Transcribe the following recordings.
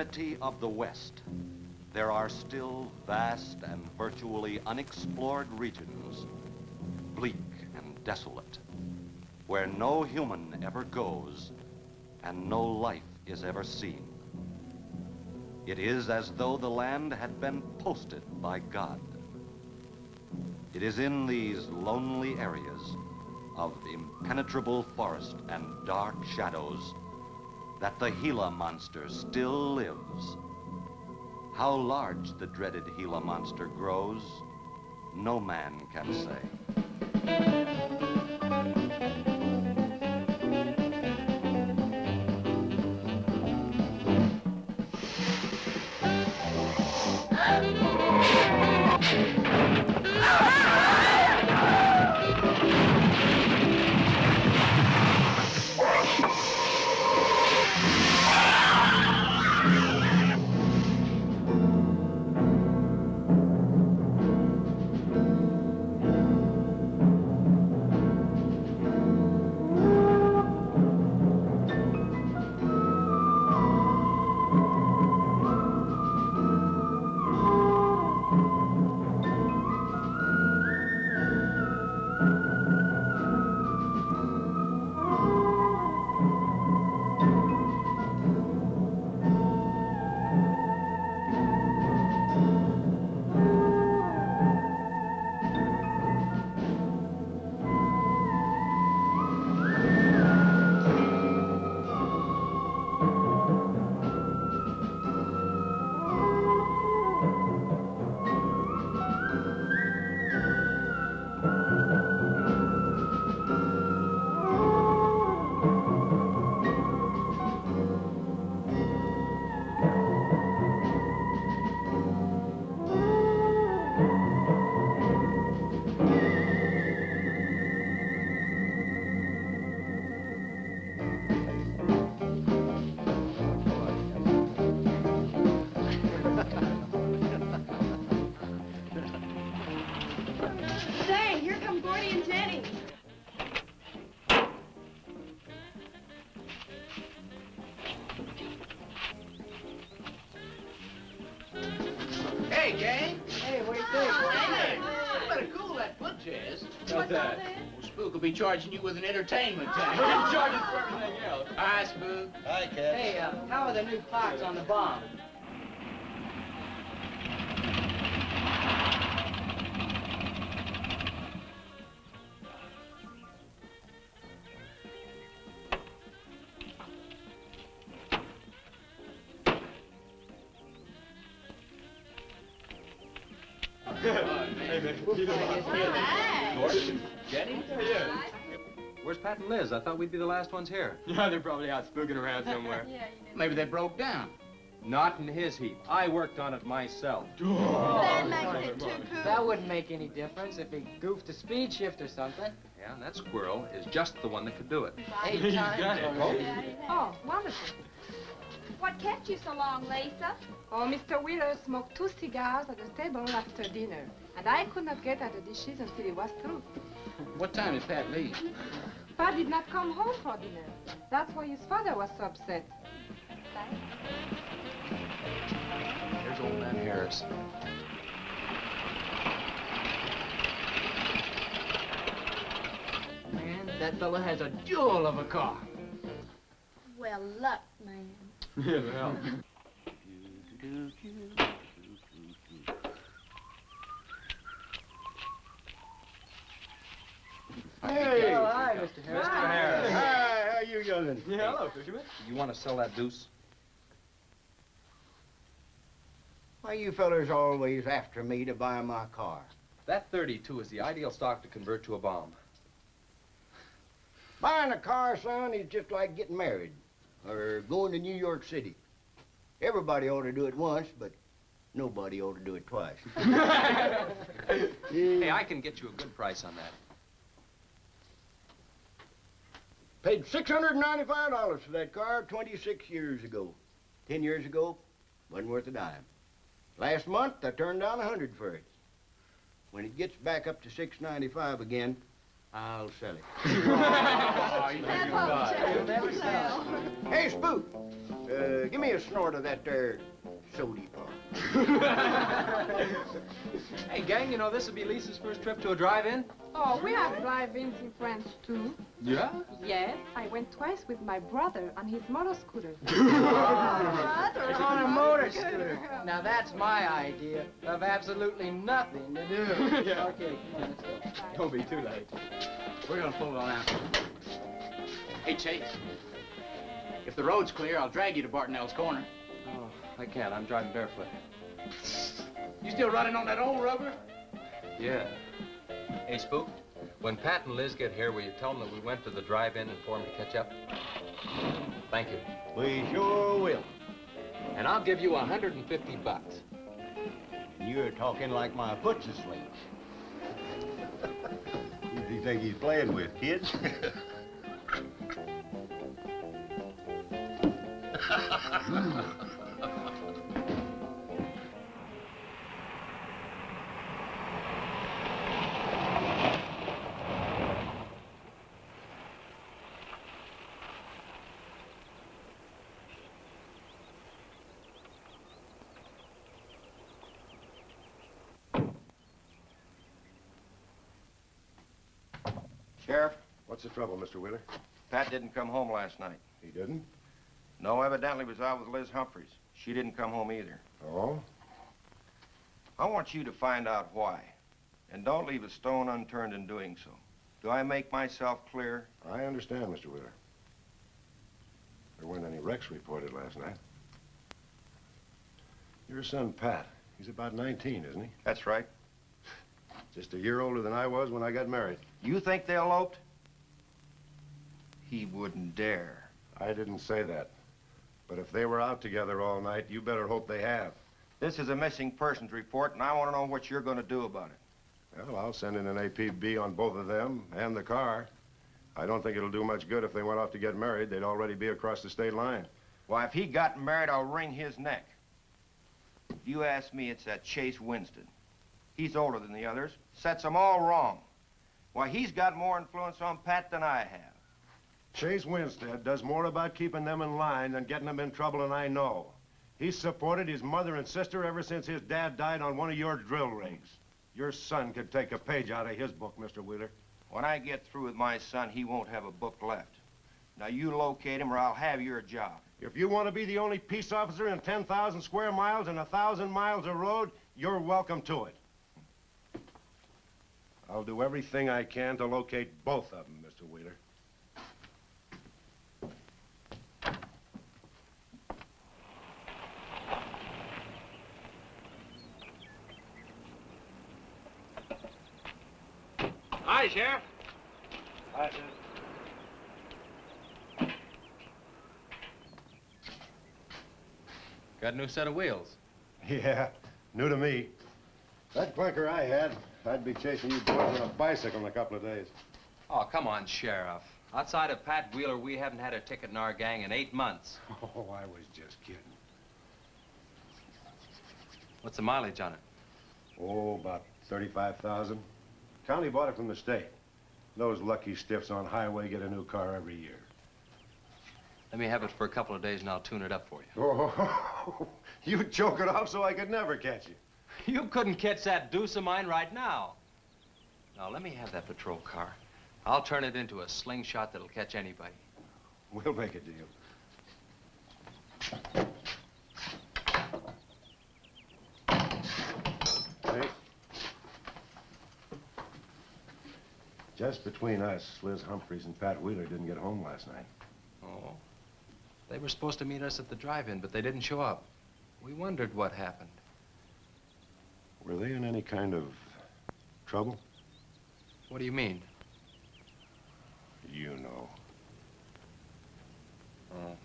extremity of the West, there are still vast and virtually unexplored regions, bleak and desolate, where no human ever goes and no life is ever seen. It is as though the land had been posted by God. It is in these lonely areas of impenetrable forest and dark shadows that the Gila monster still lives. How large the dreaded Gila monster grows, no man can say. Hey, gang. Hey, what do you think? Hey, you better cool that foot, Jazz. What's that? Well, Spook will be charging you with an entertainment tax. We're gonna charge us for everything else. Hi, Spook. Hi, Cat. Hey, how are the new clocks on the bomb? Hey, man. Jenny? Yeah. Where's Pat and Liz? I thought we'd be the last ones here. Yeah, they're probably out spooking around somewhere. Maybe they broke down. Not in his heap. I worked on it myself. That makes it too cool. That wouldn't make any difference if he goofed a speed shift or something. Yeah, and that squirrel is just the one that could do it. 8 He's times got it. already. Oh, wonderful. What kept you so long, Lisa? Oh, Mr. Wheeler smoked 2 cigars at the table after dinner, and I could not get at the dishes until he was through. What time did Pat leave? Pat did not come home for dinner. That's why his father was so upset. Here's old man Harris. Man, that fella has a jewel of a car. Well, luck, man. Yeah, well. Hey! Oh, hi, Mr. Harris. Hi, how you youngin'? Yeah, hello, fisherman. You want to sell that deuce? Why you fellers always after me to buy my car? That 32 is the ideal stock to convert to a bomb. Buying a car, son, is just like getting married or going to New York City. Everybody ought to do it once, but nobody ought to do it twice. Hey, I can get you a good price on that. Paid $695 for that car 26 years ago. 10 years ago, wasn't worth a dime. Last month, I turned down 100 for it. When it gets back up to $695 again, I'll sell it. That won't sell. Hey, Spook, Give me a snort of that there sody pop. Hey, gang, you know this will be Lisa's first trip to a drive-in? Oh, we have drive-ins in France, too. Yeah? Yes, I went twice with my brother on his motor scooter. On a motor scooter. Now that's my idea of absolutely nothing to do. Yeah. Okay, come on, let's go. Don't be too late. We're gonna pull on out. Hey, Chase. If the road's clear, I'll drag you to Bartonell's corner. Oh, I can't. I'm driving barefoot. You still running on that old rubber? Yeah. Hey, Spook, when Pat and Liz get here, will you tell them that we went to the drive-in and for them to catch up? Thank you. We sure will. And I'll give you $150. You're talking like my foot's asleep. Who do you think he's playing with, kids? Sheriff, What's the trouble, Mr. Wheeler? Pat didn't come home last night. He didn't? No, evidently was out with Liz Humphreys. She didn't come home either. Oh? I want you to find out why. And don't leave a stone unturned in doing so. Do I make myself clear? I understand, Mr. Wheeler. There weren't any wrecks reported last night. Your son, Pat, he's about 19, isn't he? That's right. Just a year older than I was when I got married. You think they eloped? He wouldn't dare. I didn't say that. But if they were out together all night, you better hope they have. This is a missing persons report, and I want to know what you're going to do about it. Well, I'll send in an APB on both of them and the car. I don't think it'll do much good if they went off to get married. They'd already be across the state line. Why, if he got married, I'll wring his neck. If you ask me, it's that Chase Winston. He's older than the others, sets them all wrong. Why, he's got more influence on Pat than I have. Chase Winstead does more about keeping them in line than getting them in trouble, and I know. He's supported his mother and sister ever since his dad died on one of your drill rigs. Your son could take a page out of his book, Mr. Wheeler. When I get through with my son, he won't have a book left. Now, you locate him or I'll have your job. If you want to be the only peace officer in 10,000 square miles and 1,000 miles of road, you're welcome to it. I'll do everything I can to locate both of them, Mr. Wheeler. Hi, Sheriff. Hi, sir. Got a new set of wheels. Yeah, new to me. That clunker I had, I'd be chasing you boys on a bicycle in a couple of days. Oh, come on, Sheriff. Outside of Pat Wheeler, we haven't had a ticket in our gang in 8 months. Oh, I was just kidding. What's the mileage on it? Oh, about 35,000. County bought it from the state. Those lucky stiffs on highway get a new car every year. Let me have it for a couple of days and I'll tune it up for you. Oh, you choke it off so I could never catch you. You couldn't catch that deuce of mine right now. Now, let me have that patrol car. I'll turn it into a slingshot that'll catch anybody. We'll make a deal. Hey. Just between us, Liz Humphreys and Pat Wheeler didn't get home last night. Oh. They were supposed to meet us at the drive-in, but they didn't show up. We wondered what happened. Were they in any kind of trouble? What do you mean? You know. Oh.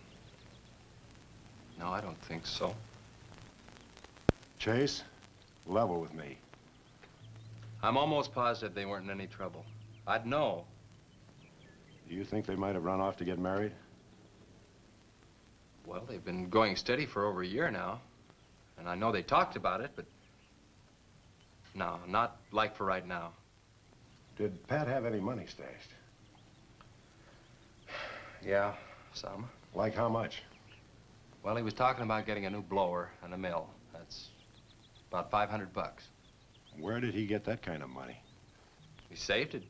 No, I don't think so. Chase, level with me. I'm almost positive they weren't in any trouble. I'd know. Do you think they might have run off to get married? Well, they've been going steady for over a year now. And I know they talked about it, but... No, not like for right now. Did Pat have any money stashed? Yeah, some. Like how much? Well, he was talking about getting a new blower and a mill. That's about $500. Where did he get that kind of money? He saved it.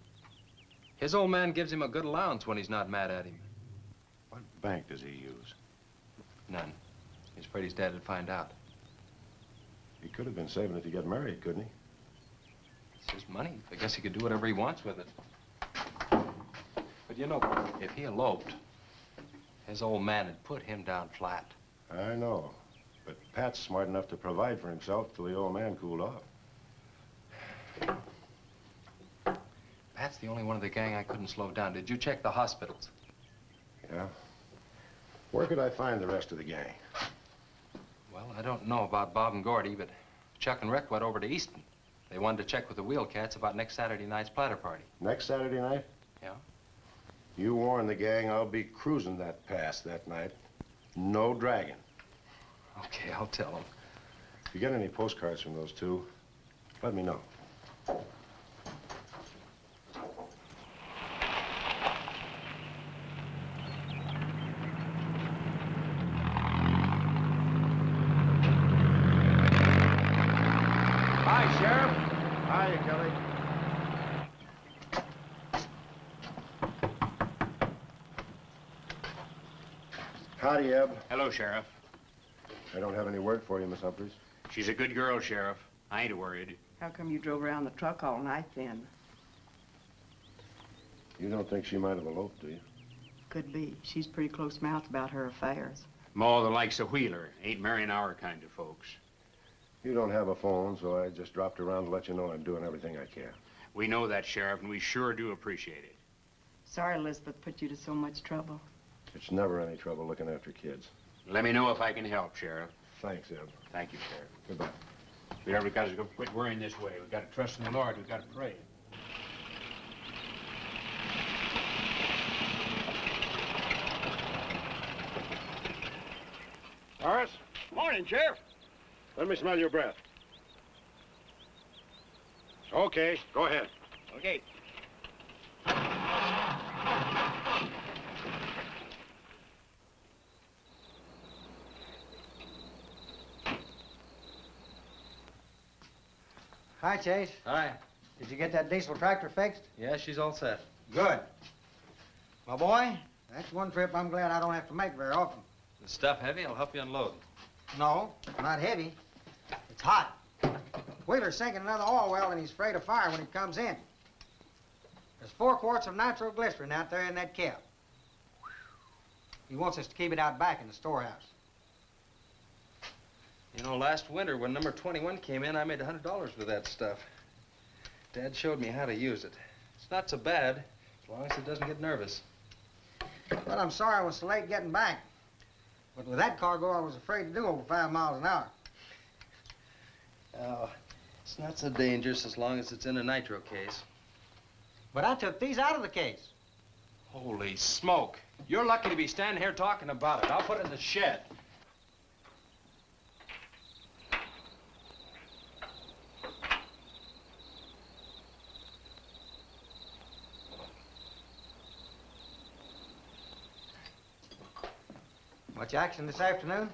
His old man gives him a good allowance when he's not mad at him. What bank does he use? None. He's afraid his dad would find out. He could have been saving it to get married, couldn't he? It's his money. I guess he could do whatever he wants with it. But you know, if he eloped, his old man had put him down flat. I know. But Pat's smart enough to provide for himself till the old man cooled off. Pat's the only one of the gang I couldn't slow down. Did you check the hospitals? Yeah? Where could I find the rest of the gang? Well, I don't know about Bob and Gordy, but Chuck and Rick went over to Easton. They wanted to check with the Wheel Cats about next Saturday night's platter party. Next Saturday night? Yeah? You warn the gang I'll be cruising that pass that night. No dragging. Okay, I'll tell them. If you get any postcards from those two, let me know. Hi, Sheriff. Hiya, Kelly. Howdy, Eb. Hello, Sheriff. I don't have any word for you, Miss Humphries. She's a good girl, Sheriff. I ain't worried. How come you drove around the truck all night then? You don't think she might have eloped, do you? Could be. She's pretty close-mouthed about her affairs. Ma, the likes of Wheeler, ain't marrying our kind of folks. You don't have a phone, so I just dropped around to let you know I'm doing everything I can. We know that, Sheriff, and we sure do appreciate it. Sorry Elizabeth put you to so much trouble. It's never any trouble looking after kids. Let me know if I can help, Sheriff. Thanks, Eb. Thank you, Sheriff. Goodbye. We never got to quit worrying this way. We've got to trust in the Lord. We've got to pray. Horace, Morning, Sheriff. let me smell your breath. Okay, go ahead. Okay. Hi, Chase. Hi. Did you get that diesel tractor fixed? Yeah, she's all set. Good. My boy, that's one trip I'm glad I don't have to make very often. The stuff heavy? I'll help you unload. No, not heavy. It's hot. Wheeler's sinking another oil well and he's afraid of fire when he comes in. There's 4 quarts of nitroglycerin out there in that cap. He wants us to keep it out back in the storehouse. You know, last winter when number 21 came in, I made $100 with that stuff. Dad showed me how to use it. It's not so bad, as long as it doesn't get nervous. Well, I'm sorry I was so late getting back. But with that cargo, I was afraid to do over 5 miles an hour. Oh, it's not so dangerous as long as it's in a nitro case. But I took these out of the case. Holy smoke. You're lucky to be standing here talking about it. I'll put it in the shed. Much action this afternoon?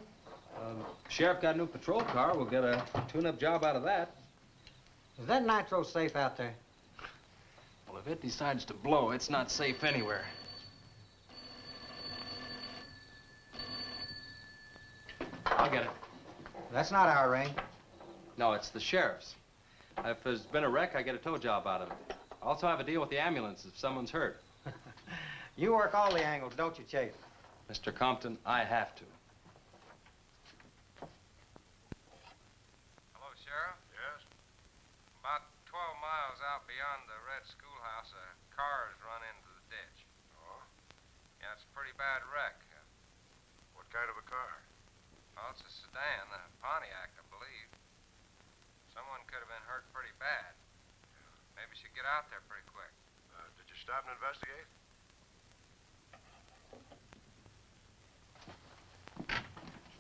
Sheriff got a new patrol car. We'll get a tune-up job out of that. Is that nitro safe out there? Well, if it decides to blow, it's not safe anywhere. I'll get it. That's not our ring. No, it's the sheriff's. If there's been a wreck, I get a tow job out of it. I also have a deal with the ambulance if someone's hurt. You work all the angles, don't you, Chase? Mr. Compton, I have to. Hello, Sheriff? Yes? About 12 miles out beyond the red schoolhouse, a car has run into the ditch. Oh? Yeah, it's a pretty bad wreck. What kind of a car? Oh, it's a sedan, a Pontiac, I believe. Someone could have been hurt pretty bad. Maybe you should get out there pretty quick. Did you stop and investigate?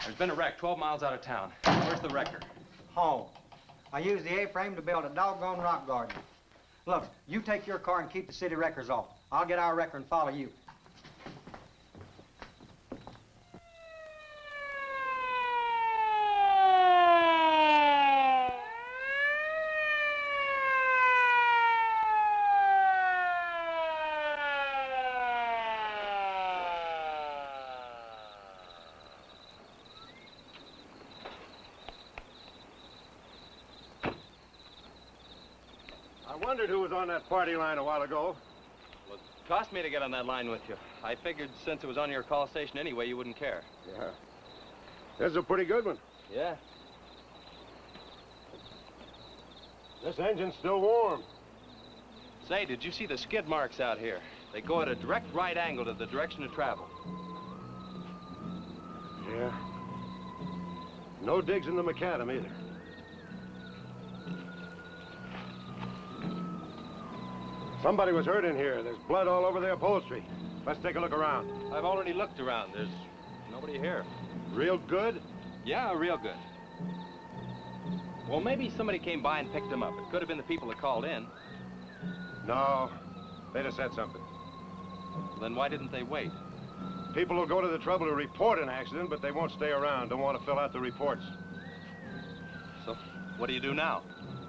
There's been a wreck 12 miles out of town. Where's the wrecker? Home. I used the A-frame to build a doggone rock garden. Look, you take your car and keep the city wreckers off. I'll get our wrecker and follow you. wondered who was on that party line a while ago. Well, it cost me to get on that line with you. I figured since it was on your call station anyway, you wouldn't care. Yeah. This is a pretty good one. Yeah. This engine's still warm. Say, did you see the skid marks out here? They go at a direct right angle to the direction of travel. Yeah. No digs in the macadam either. Somebody was hurt in here. There's blood all over the upholstery. Let's take a look around. I've already looked around. There's nobody here. Real good? Yeah, real good. Well, maybe somebody came by and picked them up. It could have been the people that called in. No. They'd have said something. Then why didn't they wait? People will go to the trouble to report an accident, but they won't stay around. Don't want to fill out the reports. So, what do you do now?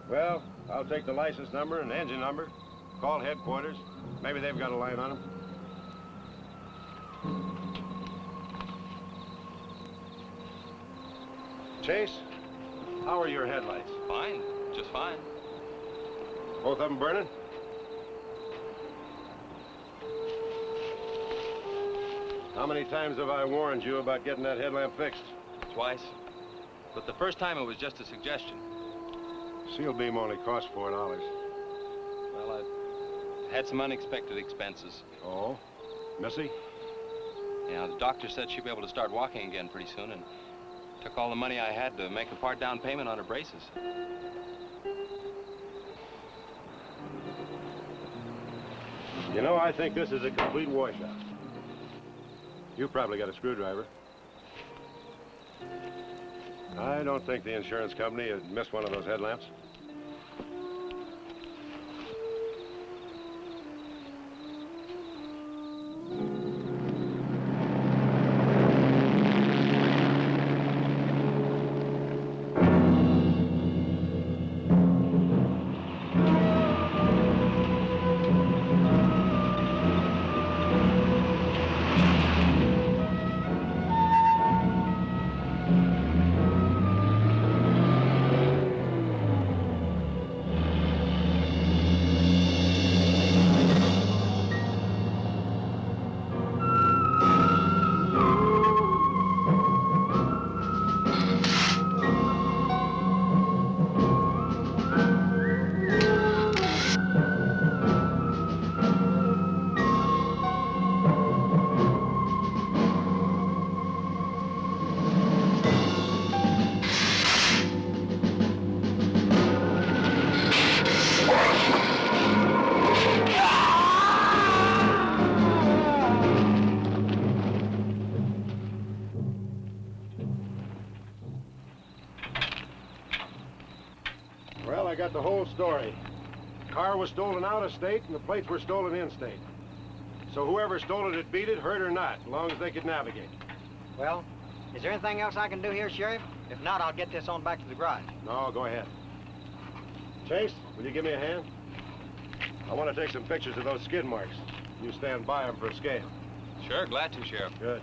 Well, I'll take the license number and engine number, call headquarters. Maybe they've got a line on them. Chase, how are your headlights? Fine, just fine. Both of them burning? How many times have I warned you about getting that headlamp fixed? Twice. But the first time it was just a suggestion. Seal beam only costs $4. Well, I had some unexpected expenses. Oh? Missy? Yeah, the doctor said she'd be able to start walking again pretty soon, and took all the money I had to make a part down payment on her braces. You know, I think this is a complete washout. You probably got a screwdriver. I don't think the insurance company had missed one of those headlamps. Well, I got the whole story. The car was stolen out of state and the plates were stolen in state. So whoever stole it had beat it, hurt or not, as long as they could navigate. Well, is there anything else I can do here, Sheriff? If not, I'll get this on back to the garage. No, go ahead. Chase, will you give me a hand? I want to take some pictures of those skid marks. You stand by them for a scale. Sure, glad to, Sheriff. Good.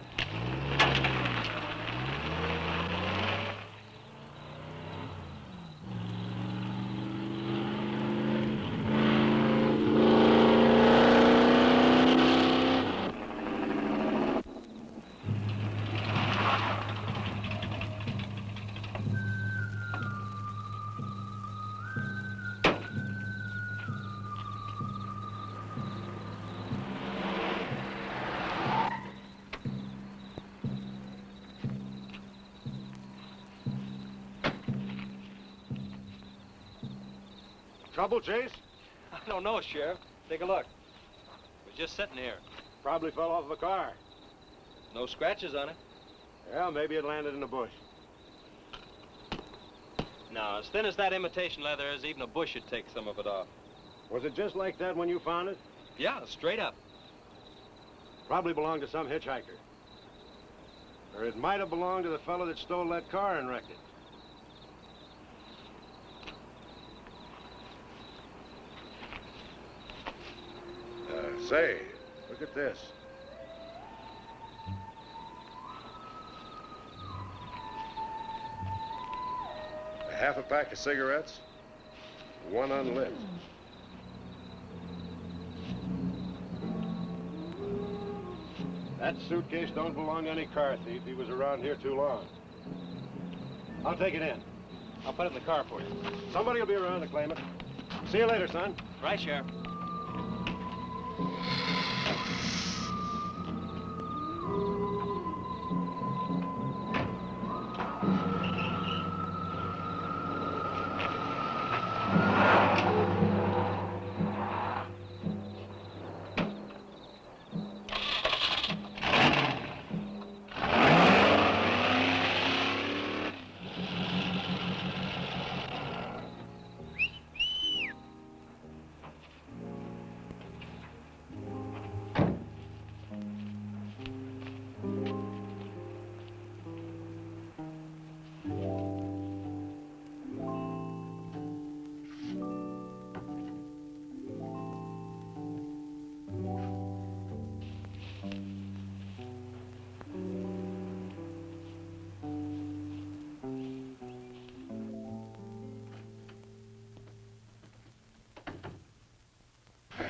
Trouble, Chase? I don't know, Sheriff. Take a look. It was just sitting here. Probably fell off of a car. No scratches on it. Yeah, maybe it landed in a bush. No, as thin as that imitation leather is, even a bush would take some of it off. Was it just like that when you found it? Yeah, straight up. Probably belonged to some hitchhiker. Or it might have belonged to the fellow that stole that car and wrecked it. Say, look at this. A half a pack of cigarettes, one unlit. That suitcase don't belong to any car thief. He was around here too long. I'll take it in. I'll put it in the car for you. Somebody will be around to claim it. See you later, son. Right, Sheriff.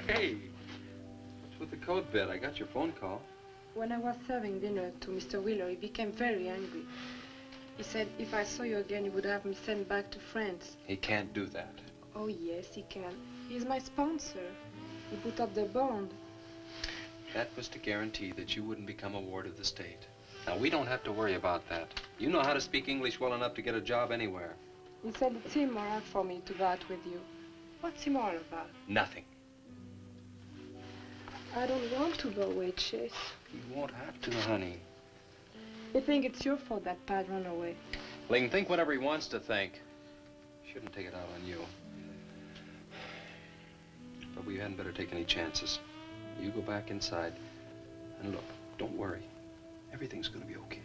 Hey, what's with the coat bed? I got your phone call. When I was serving dinner to Mr. Wheeler, he became very angry. He said if I saw you again, he would have me sent back to France. He can't do that. Oh, yes, he can. He's my sponsor. He put up the bond. That was to guarantee that you wouldn't become a ward of the state. Now, we don't have to worry about that. You know how to speak English well enough to get a job anywhere. He said it's immoral for me to go out with you. What's immoral about? Nothing. I don't want to go away, Chase. You won't have to, honey. You think it's your fault that Pat ran away? He can think whatever he wants to think. Shouldn't take it out on you. But we hadn't better take any chances. You go back inside. And look, don't worry. Everything's gonna be okay.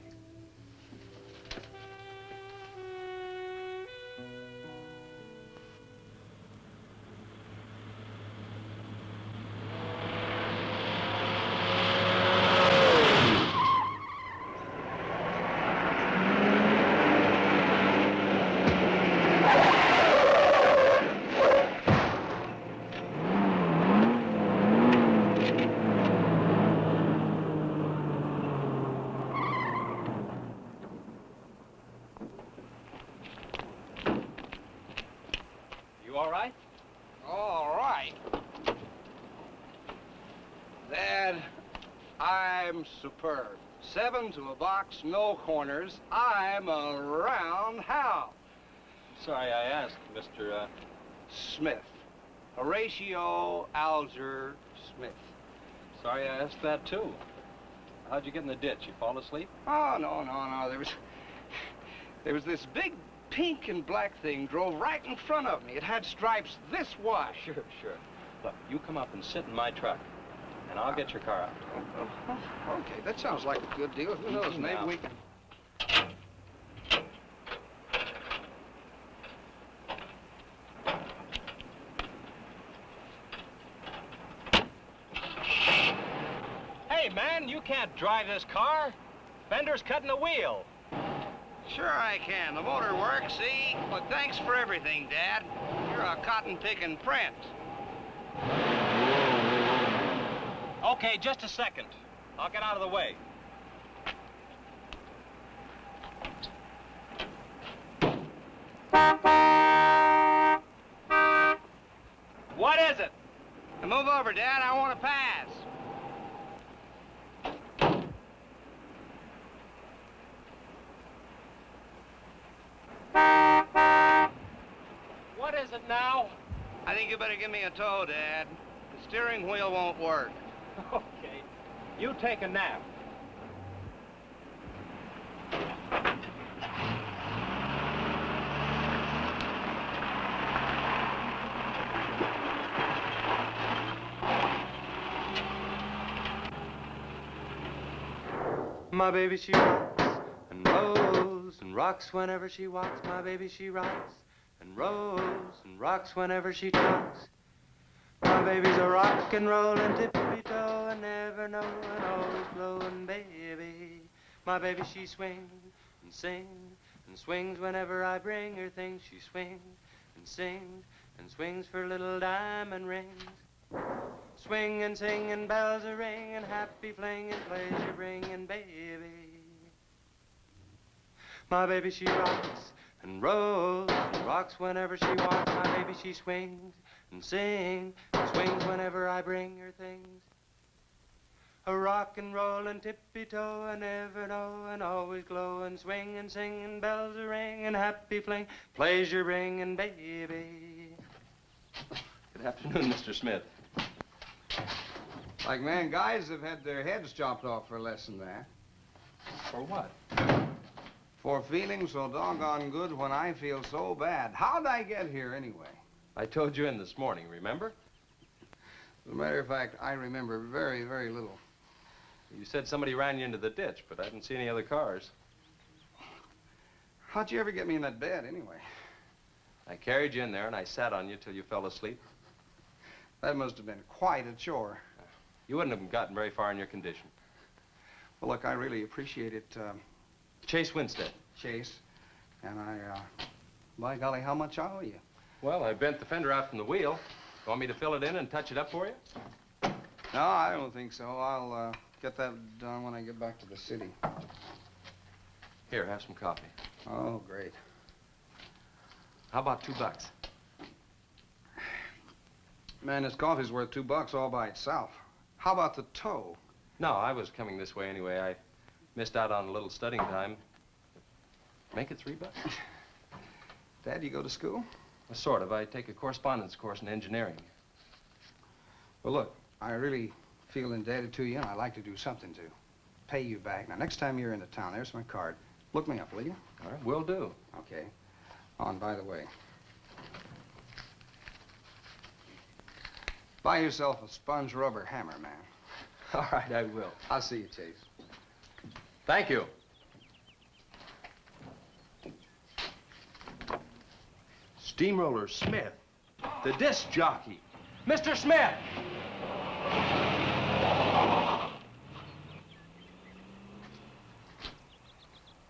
All right? All right. Dad, I'm superb. 7 to a box, no corners. I'm a roundhouse. Sorry I asked, Mr. Smith. Horatio Alger Smith. Sorry I asked that, too. How'd you get in the ditch? You fall asleep? Oh, no. There was this big pink and black thing drove right in front of me. It had stripes this wide. Sure. Look, you come up and sit in my truck, and I'll get your car out. Okay, that sounds like a good deal. Who knows, maybe we can... Hey, man, you can't drive this car. Fender's cutting the wheel. Sure I can. The motor works, see? But thanks for everything, Dad. You're a cotton-picking prince. Okay, just a second. I'll get out of the way. What is it? Now move over, Dad. I want to pass. What is it now? I think you better give me a tow, Dad. The steering wheel won't work. Okay. You take a nap. My baby, she rocks and rolls and rocks whenever she walks. My baby, she rocks and rolls and rocks whenever she talks. My baby's a rock and rollin' tippy-toe and never knowin', always blowin' baby. My baby, she swings and sings and swings whenever I bring her things. She swings and sings and swings for little diamond rings. Swinging, singing, bells are ringing, happy flinging, pleasure bringing, baby. My baby, she rocks and rolls and rocks whenever she walks. My baby, she swings and sings and swings whenever I bring her things. A rock and roll and tippy-toe and ever know and always glow and swing and sing and bells are ringing, happy fling, pleasure bringing, baby. Good afternoon, Mr. Smith. Like man, guys have had their heads chopped off for less than that. For what? For feeling so doggone good when I feel so bad. How'd I get here anyway? I told you in this morning, remember? As a matter of fact, I remember very, very little. You said somebody ran you into the ditch, but I didn't see any other cars. How'd you ever get me in that bed anyway? I carried you in there and I sat on you till you fell asleep. That must have been quite a chore. You wouldn't have gotten very far in your condition. Well, look, I really appreciate it, Chase Winstead. Chase. And by golly, how much I owe you? Well, I bent the fender out from the wheel. Want me to fill it in and touch it up for you? No, I don't think so. I'll get that done when I get back to the city. Here, have some coffee. Oh, great. How about $2? Man, this coffee's worth $2 all by itself. How about the tow? No, I was coming this way anyway. I missed out on a little studying time. Make it $3. Dad, you go to school? Sort of. I take a correspondence course in engineering. Well, look, I really feel indebted to you, and I'd like to do something to pay you back. Now, next time you're in the town, there's my card. Look me up, will you? All right, will do. Okay. Oh, and by the way, buy yourself a sponge rubber hammer, man. All right, I will. I'll see you, Chase. Thank you. Steamroller Smith, the disc jockey. Mr. Smith!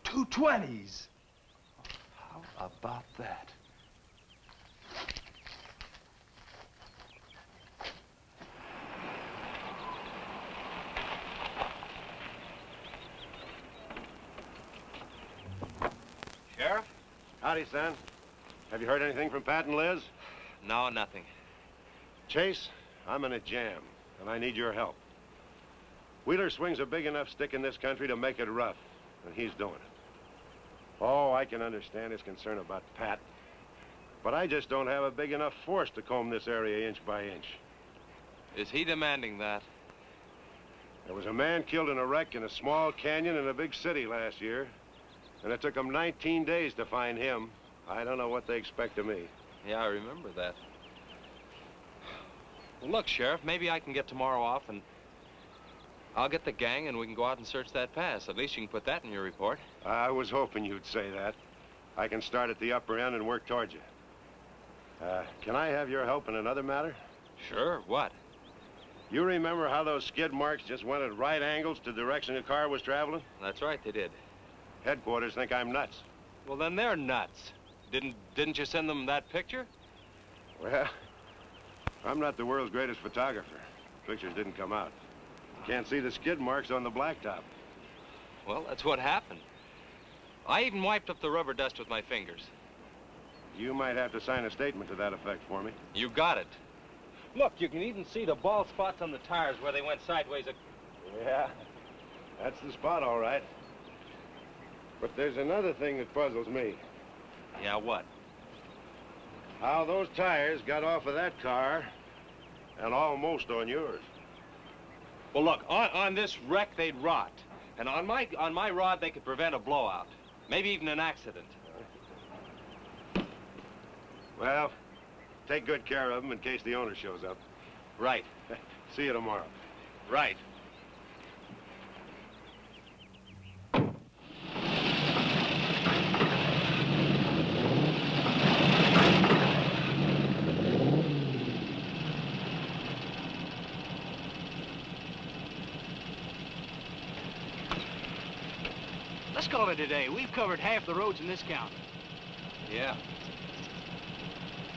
$2.20s. How about that? Sheriff? Howdy, son. Have you heard anything from Pat and Liz? No, nothing. Chase, I'm in a jam, and I need your help. Wheeler swings a big enough stick in this country to make it rough, and he's doing it. Oh, I can understand his concern about Pat, but I just don't have a big enough force to comb this area inch by inch. Is he demanding that? There was a man killed in a wreck in a small canyon in a big city last year, and it took them 19 days to find him. I don't know what they expect of me. Yeah, I remember that. Well, look, Sheriff, maybe I can get tomorrow off and I'll get the gang and we can go out and search that pass. At least you can put that in your report. I was hoping you'd say that. I can start at the upper end and work towards you. Can I have your help in another matter? Sure, what? You remember how those skid marks just went at right angles to the direction the car was traveling? That's right, they did. Headquarters think I'm nuts. Well, then they're nuts. Didn't you send them that picture? Well, I'm not the world's greatest photographer. Pictures didn't come out. Can't see the skid marks on the blacktop. Well, that's what happened. I even wiped up the rubber dust with my fingers. You might have to sign a statement to that effect for me. You got it. Look, you can even see the bald spots on the tires where they went sideways. Yeah, that's the spot, all right. But there's another thing that puzzles me. Yeah, what? How those tires got off of that car and almost on yours. Well, look, on this wreck, they'd rot. And on my rod, they could prevent a blowout. Maybe even an accident. Well, take good care of them in case the owner shows up. Right. See you tomorrow. Right. Let's call it a day. We've covered half the roads in this county. Yeah.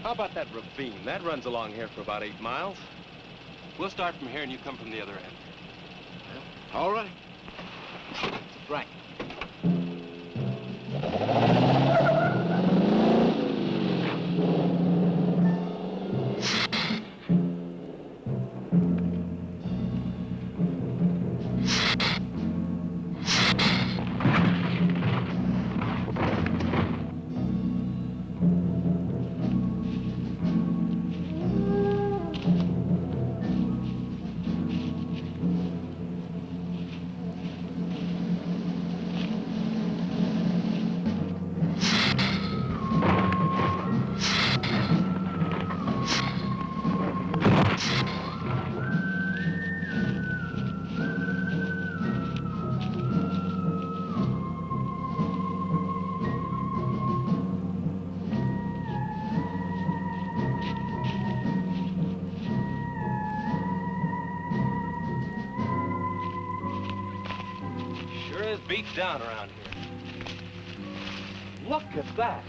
How about that ravine? That runs along here for about 8 miles. We'll start from here and you come from the other end. All right. Right. Sure is beat down around here. Look at that.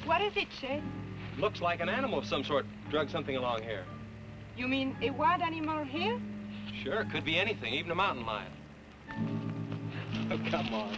What is it, Chase? Looks like an animal of some sort drug something along here. You mean a wild animal here? Sure, could be anything, even a mountain lion. Oh, come on.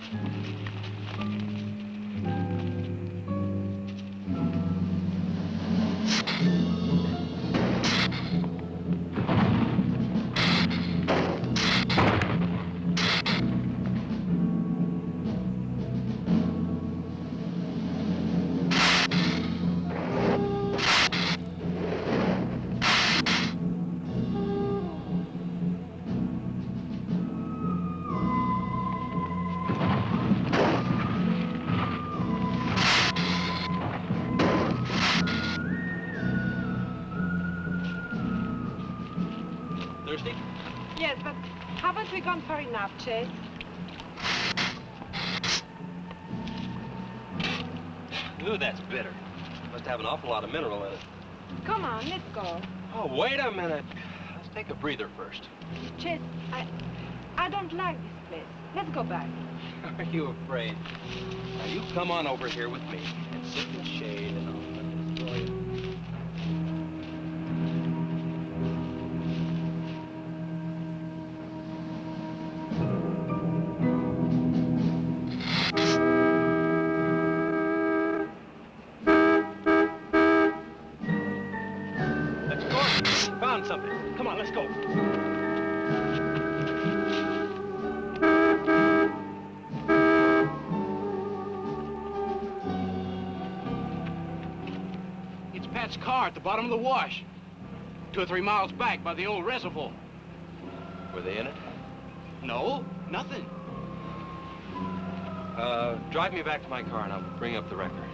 Thirsty? Yes, but haven't we gone far enough, Chase? Ooh, that's bitter. Must have an awful lot of mineral in it. Come on, let's go. Oh, wait a minute. Let's take a breather first. Chase, I don't like this place. Let's go back. Are you afraid? Now, you come on over here with me and sit in the shade and I'll let this you. Let's go. Found something. Come on, let's go. It's Pat's car at the bottom of the wash. 2 or 3 miles back by the old reservoir. Were they in it? No, nothing. Drive me back to my car and I'll bring up the record.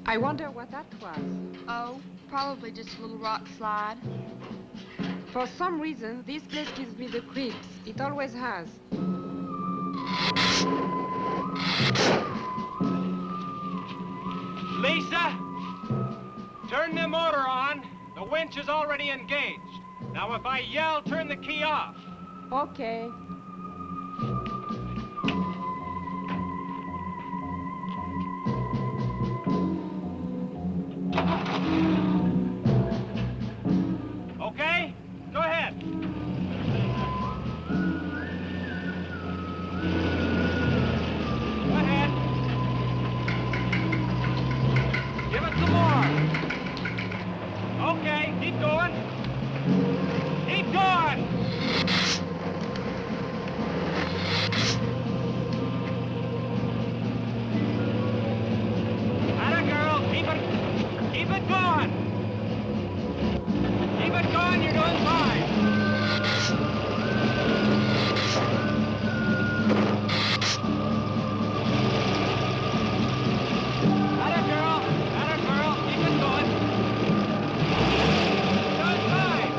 I wonder what that was. Oh, probably just a little rock slide. For some reason, this place gives me the creeps. It always has. Lisa, turn the motor on. The winch is already engaged. Now, if I yell, turn the key off. Okay. Okay? Go ahead. Go ahead. Give it some more. Okay, keep going. Keep going. Atta girl, keep it going. Keep it going, you're doing fine. Atta girl, keep it going. You're doing fine.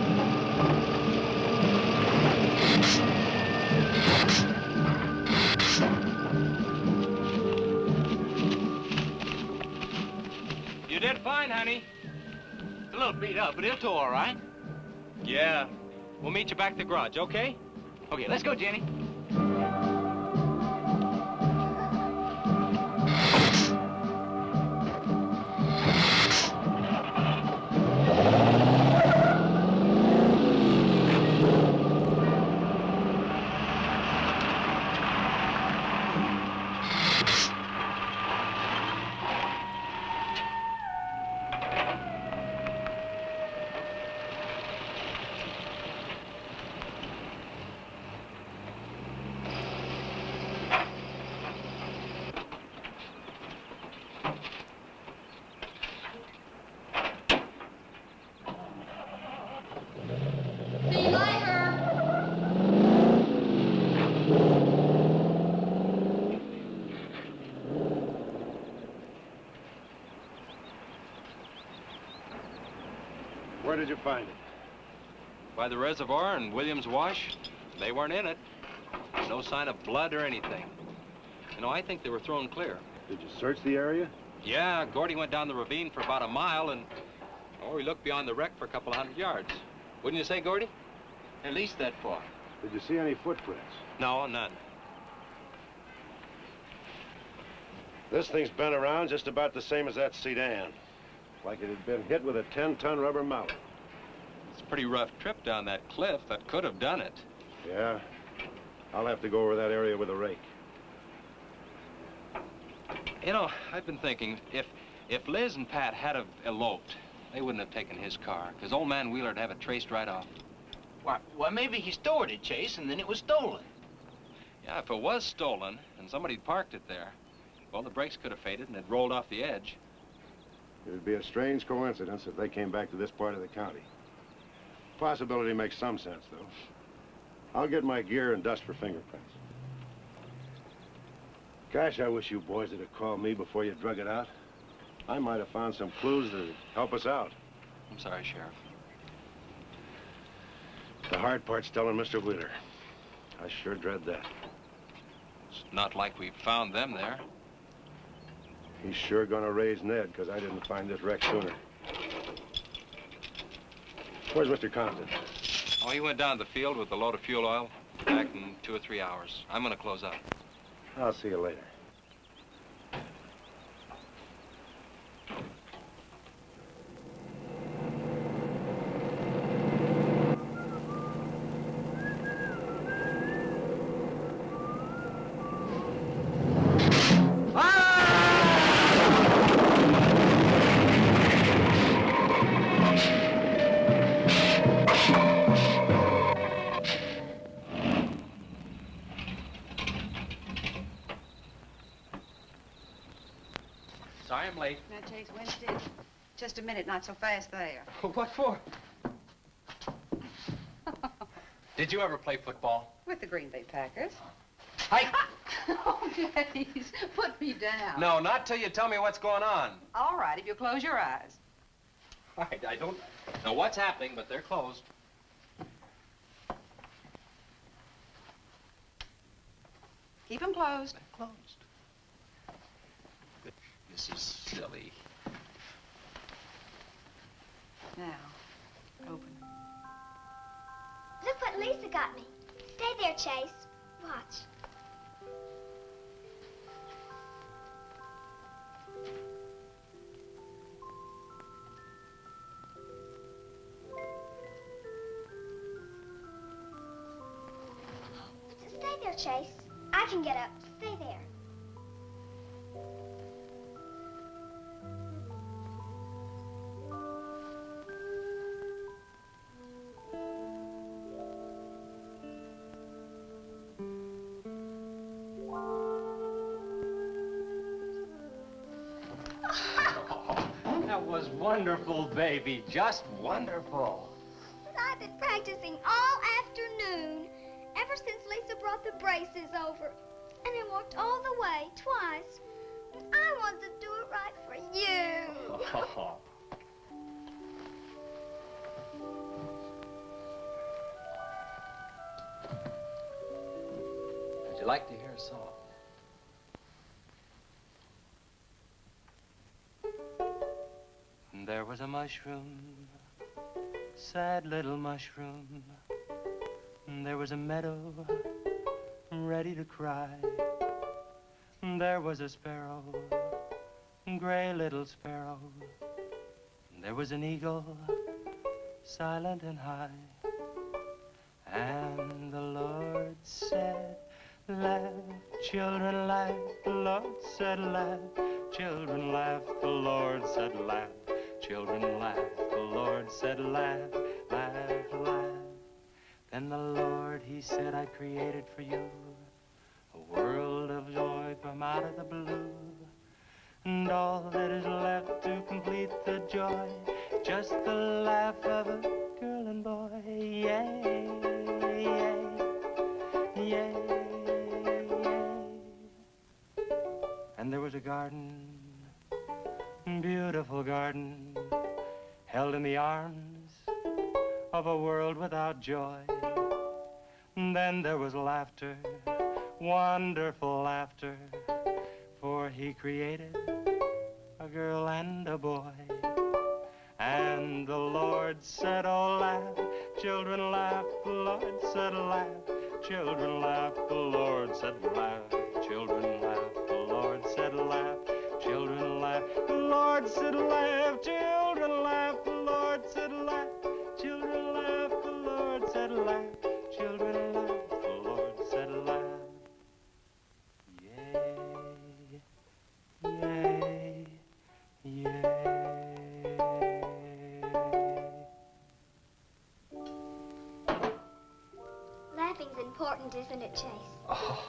beat up, but he'll tow all right. Yeah. We'll meet you back at the garage, okay? Okay, let's go, Jenny. See you later. Where did you find it? By the reservoir and Williams Wash, they weren't in it. No sign of blood or anything. You know, I think they were thrown clear. Did you search the area? Yeah, Gordy went down the ravine for about a mile and, oh, he looked beyond the wreck for a couple of 100 yards. Wouldn't you say, Gordy? At least that far. Did you see any footprints? No, none. This thing's been around just about the same as that sedan. Like it had been hit with a 10-ton rubber mallet. It's a pretty rough trip down that cliff. That could have done it. Yeah? I'll have to go over that area with a rake. You know, I've been thinking, if Liz and Pat had have eloped, they wouldn't have taken his car, because old man Wheeler'd have it traced right off. Why, maybe he stored it, Chase, and then it was stolen. Yeah, if it was stolen and somebody'd parked it there, well, the brakes could have faded and it rolled off the edge. It would be a strange coincidence if they came back to this part of the county. Possibility makes some sense, though. I'll get my gear and dust for fingerprints. Gosh, I wish you boys would have called me before you drug it out. I might have found some clues that would help us out. I'm sorry, Sheriff. The hard part's telling Mr. Wheeler. I sure dread that. It's not like we found them there. He's sure gonna raise Ned, because I didn't find this wreck sooner. Where's Mr. Compton? Oh, he went down to the field with a load of fuel oil. Back in 2 or 3 hours. I'm gonna close up. I'll see you later. Sorry I'm late. Now, Chase Winstead, just a minute, not so fast there. What for? Did you ever play football? With the Green Bay Packers. Hi. Oh, please, put me down. No, not till you tell me what's going on. All right, if you'll close your eyes. All right, I don't know what's happening, but they're closed. Keep them closed. They're closed. This is silly. Now, open. Look what Lisa got me. Stay there, Chase. Watch. Stay there, Chase. I can get up. Stay there. That was wonderful, baby. Just wonderful. I've been practicing all afternoon, ever since Lisa brought the braces over. And I walked all the way, twice. I wanted to do it right for you. Would you like to hear a song? There was a mushroom sad little mushroom. There was a meadow ready to cry. There was a sparrow, gray little sparrow. There was an eagle, silent and high. And the Lord said, laugh, children, laugh. The Lord said, laugh, children, laugh. The Lord said, laugh, children, laugh. The Lord said, laugh, laugh, laugh. Then the Lord, he said, I created for you a world of joy from out of the blue. And all that is left to complete the joy, just the laugh of a girl and boy. Yay, yay, yay, yay. And there was a garden, beautiful garden, held in the arms of a world without joy. And then there was laughter, wonderful laughter, for he created a girl and a boy. And the Lord said, oh, laugh, children, laugh. The Lord said, laugh, children, laugh. The Lord said, laugh, children, laugh. The Lord said, laugh, children, laugh. The Lord said, laugh, children, laugh. The Lord said, laugh, children, laugh. The Lord said, laugh, children, laugh. The Lord said, laugh. Yay, yay. Laughing's important, isn't it, Chase? Oh,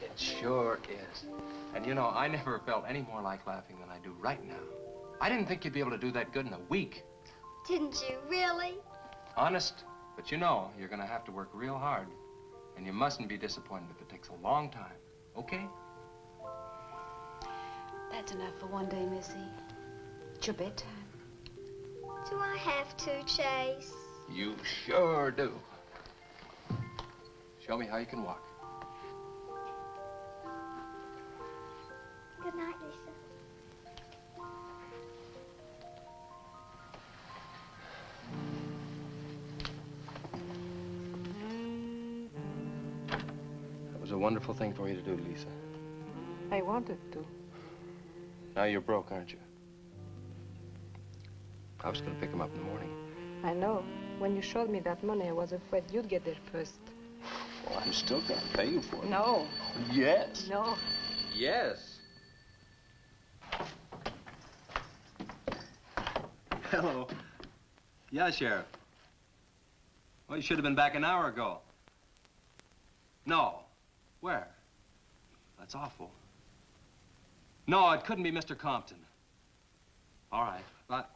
it sure is. And you know, I never felt any more like laughing than I do right now. I didn't think you'd be able to do that good in a week. Didn't you really? Honest. But you know, you're gonna have to work real hard. And you mustn't be disappointed if it takes a long time. Okay? That's enough for one day, Missy. It's your bedtime. Do I have to, Chase? You sure do. Show me how you can walk. Good night, Lisa. That was a wonderful thing for you to do, Lisa. I wanted to. Now you're broke, aren't you? I was going to pick him up in the morning. I know. When you showed me that money, I was afraid you'd get there first. Well, I'm still going to pay you for it. No. Yes. No. Yes. Hello. Yeah, Sheriff. Well, you should have been back an hour ago. No. Where? That's awful. No, it couldn't be Mr. Compton. All right, but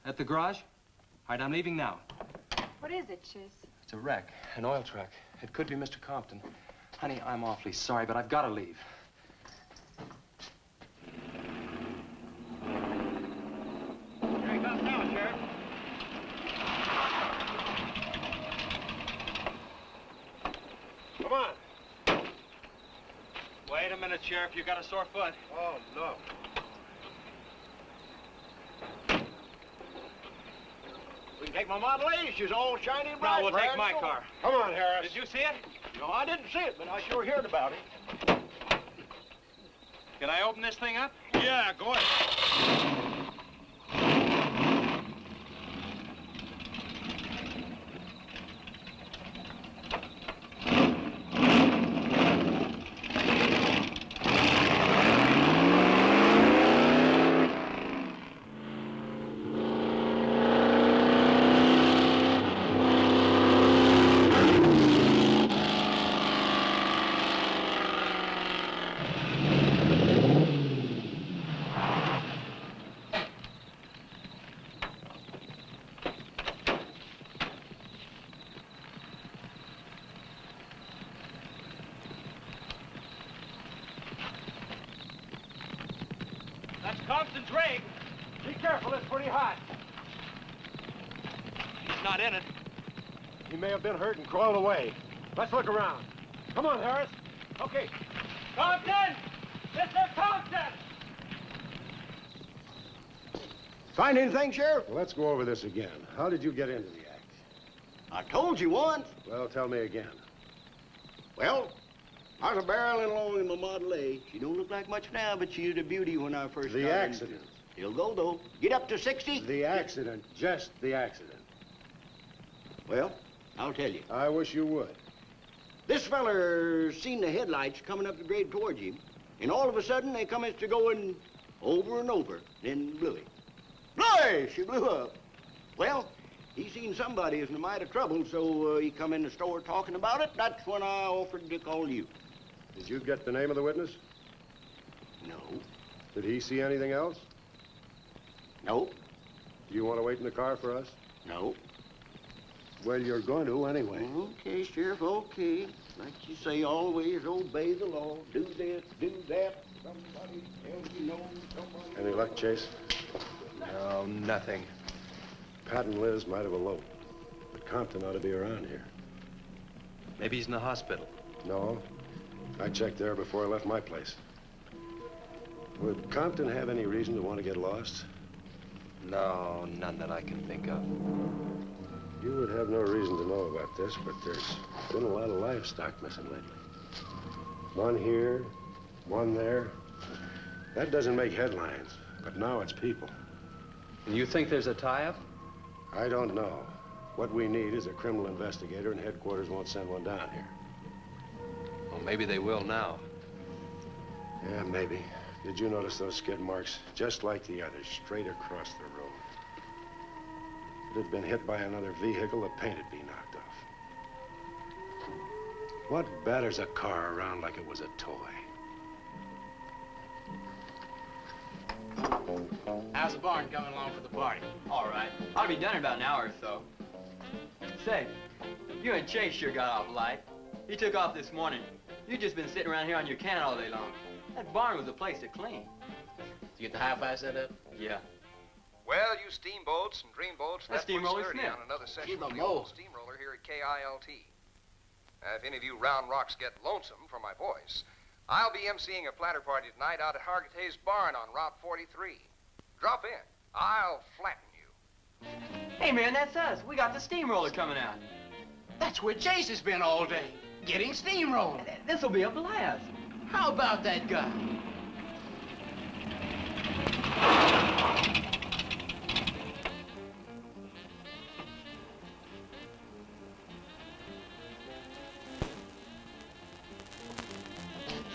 at the garage? All right, I'm leaving now. What is it, Chase? It's a wreck, an oil truck. It could be Mr. Compton. Honey, I'm awfully sorry, but I've got to leave. Here he comes now, Sheriff. Come on. Wait a minute, Sheriff. You got a sore foot. Oh, no. We can take my Model A. She's all shiny and bright. No, we'll take my car. Come on, Harris. Did you see it? No, I didn't see it, but I sure heard about it. Can I open this thing up? Yeah, go ahead. That's Compton's rig. Be careful, it's pretty hot. He's not in it. He may have been hurt and crawled away. Let's look around. Come on, Harris. Okay. Compton! Mr. Compton! Find anything, Sheriff? Well, let's go over this again. How did you get into the act? I told you once. Well, tell me again. Well, I was barreling along in my Model A. She don't look like much now, but she was a beauty when I first The got accident. It'll go, though. Get up to 60. The accident. Just the accident. Well, I'll tell you. I wish you would. This feller seen the headlights coming up the grade towards him, and all of a sudden they come to going over and over, then blew him. Bloy! She blew up. Well, he seen somebody was in a mite of trouble, so he come in the store talking about it. That's when I offered to call you. Did you get the name of the witness? No. Did he see anything else? No. Do you want to wait in the car for us? No. Well, you're going to anyway. Okay, Sheriff, okay. Like you say, always obey the law. Do this, do that. Somebody tells you no, somebody... Any luck, Chase? No, nothing. Pat and Liz might have eloped, but Compton ought to be around here. Maybe he's in the hospital. No. I checked there before I left my place. Would Compton have any reason to want to get lost? No, none that I can think of. You would have no reason to know about this, but there's been a lot of livestock missing lately. One here, one there. That doesn't make headlines, but now it's people. And you think there's a tie-up? I don't know. What we need is a criminal investigator, and headquarters won't send one down here. Well, maybe they will now. Yeah, maybe. Did you notice those skid marks? Just like the others, straight across the road. If it had been hit by another vehicle, the paint would be knocked off. What batters a car around like it was a toy? How's the barn coming along for the party? All right. I'll be done in about an hour or so. Say, you and Chase sure got off light. He took off this morning. You just been sitting around here on your can all day long. That barn was a place to clean. Did you get the hi-fi set up? Yeah. Well, you steamboats and dreamboats, That's that puts Steamroller 30 Smith. on another session Keep of 'em the old low. steamroller here at KILT. If any of you round rocks get lonesome for my voice, I'll be emceeing a platter party tonight out at Hargitay's Barn on Route 43. Drop in. I'll flatten you. Hey, man, that's us. We got the steamroller coming out. That's where Chase has been all day, getting steamrolled. This'll be a blast. How about that guy?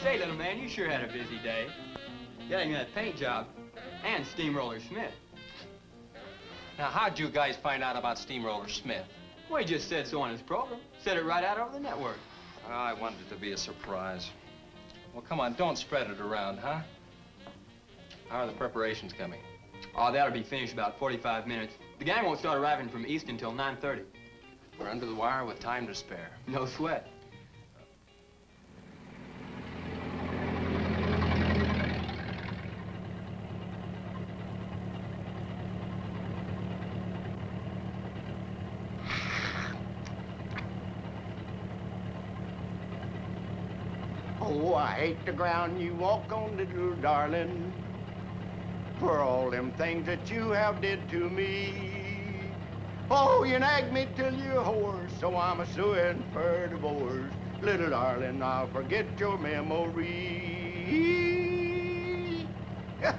Say, little man, you sure had a busy day. Getting that paint job and Steamroller Smith. Now, how'd you guys find out about Steamroller Smith? Well, he just said so on his program. Said it right out over the network. I wanted it to be a surprise. Well, come on, don't spread it around, huh? How are the preparations coming? Oh, that'll be finished about 45 minutes. The gang won't start arriving from East until 9:30. We're under the wire with time to spare. No sweat. Oh, I hate the ground you walk on, little darling, for all them things that you have did to me. Oh, you nagged me till you're hoarse, so I'm a-suing for divorce. Little darling, I'll forget your memory. Hey,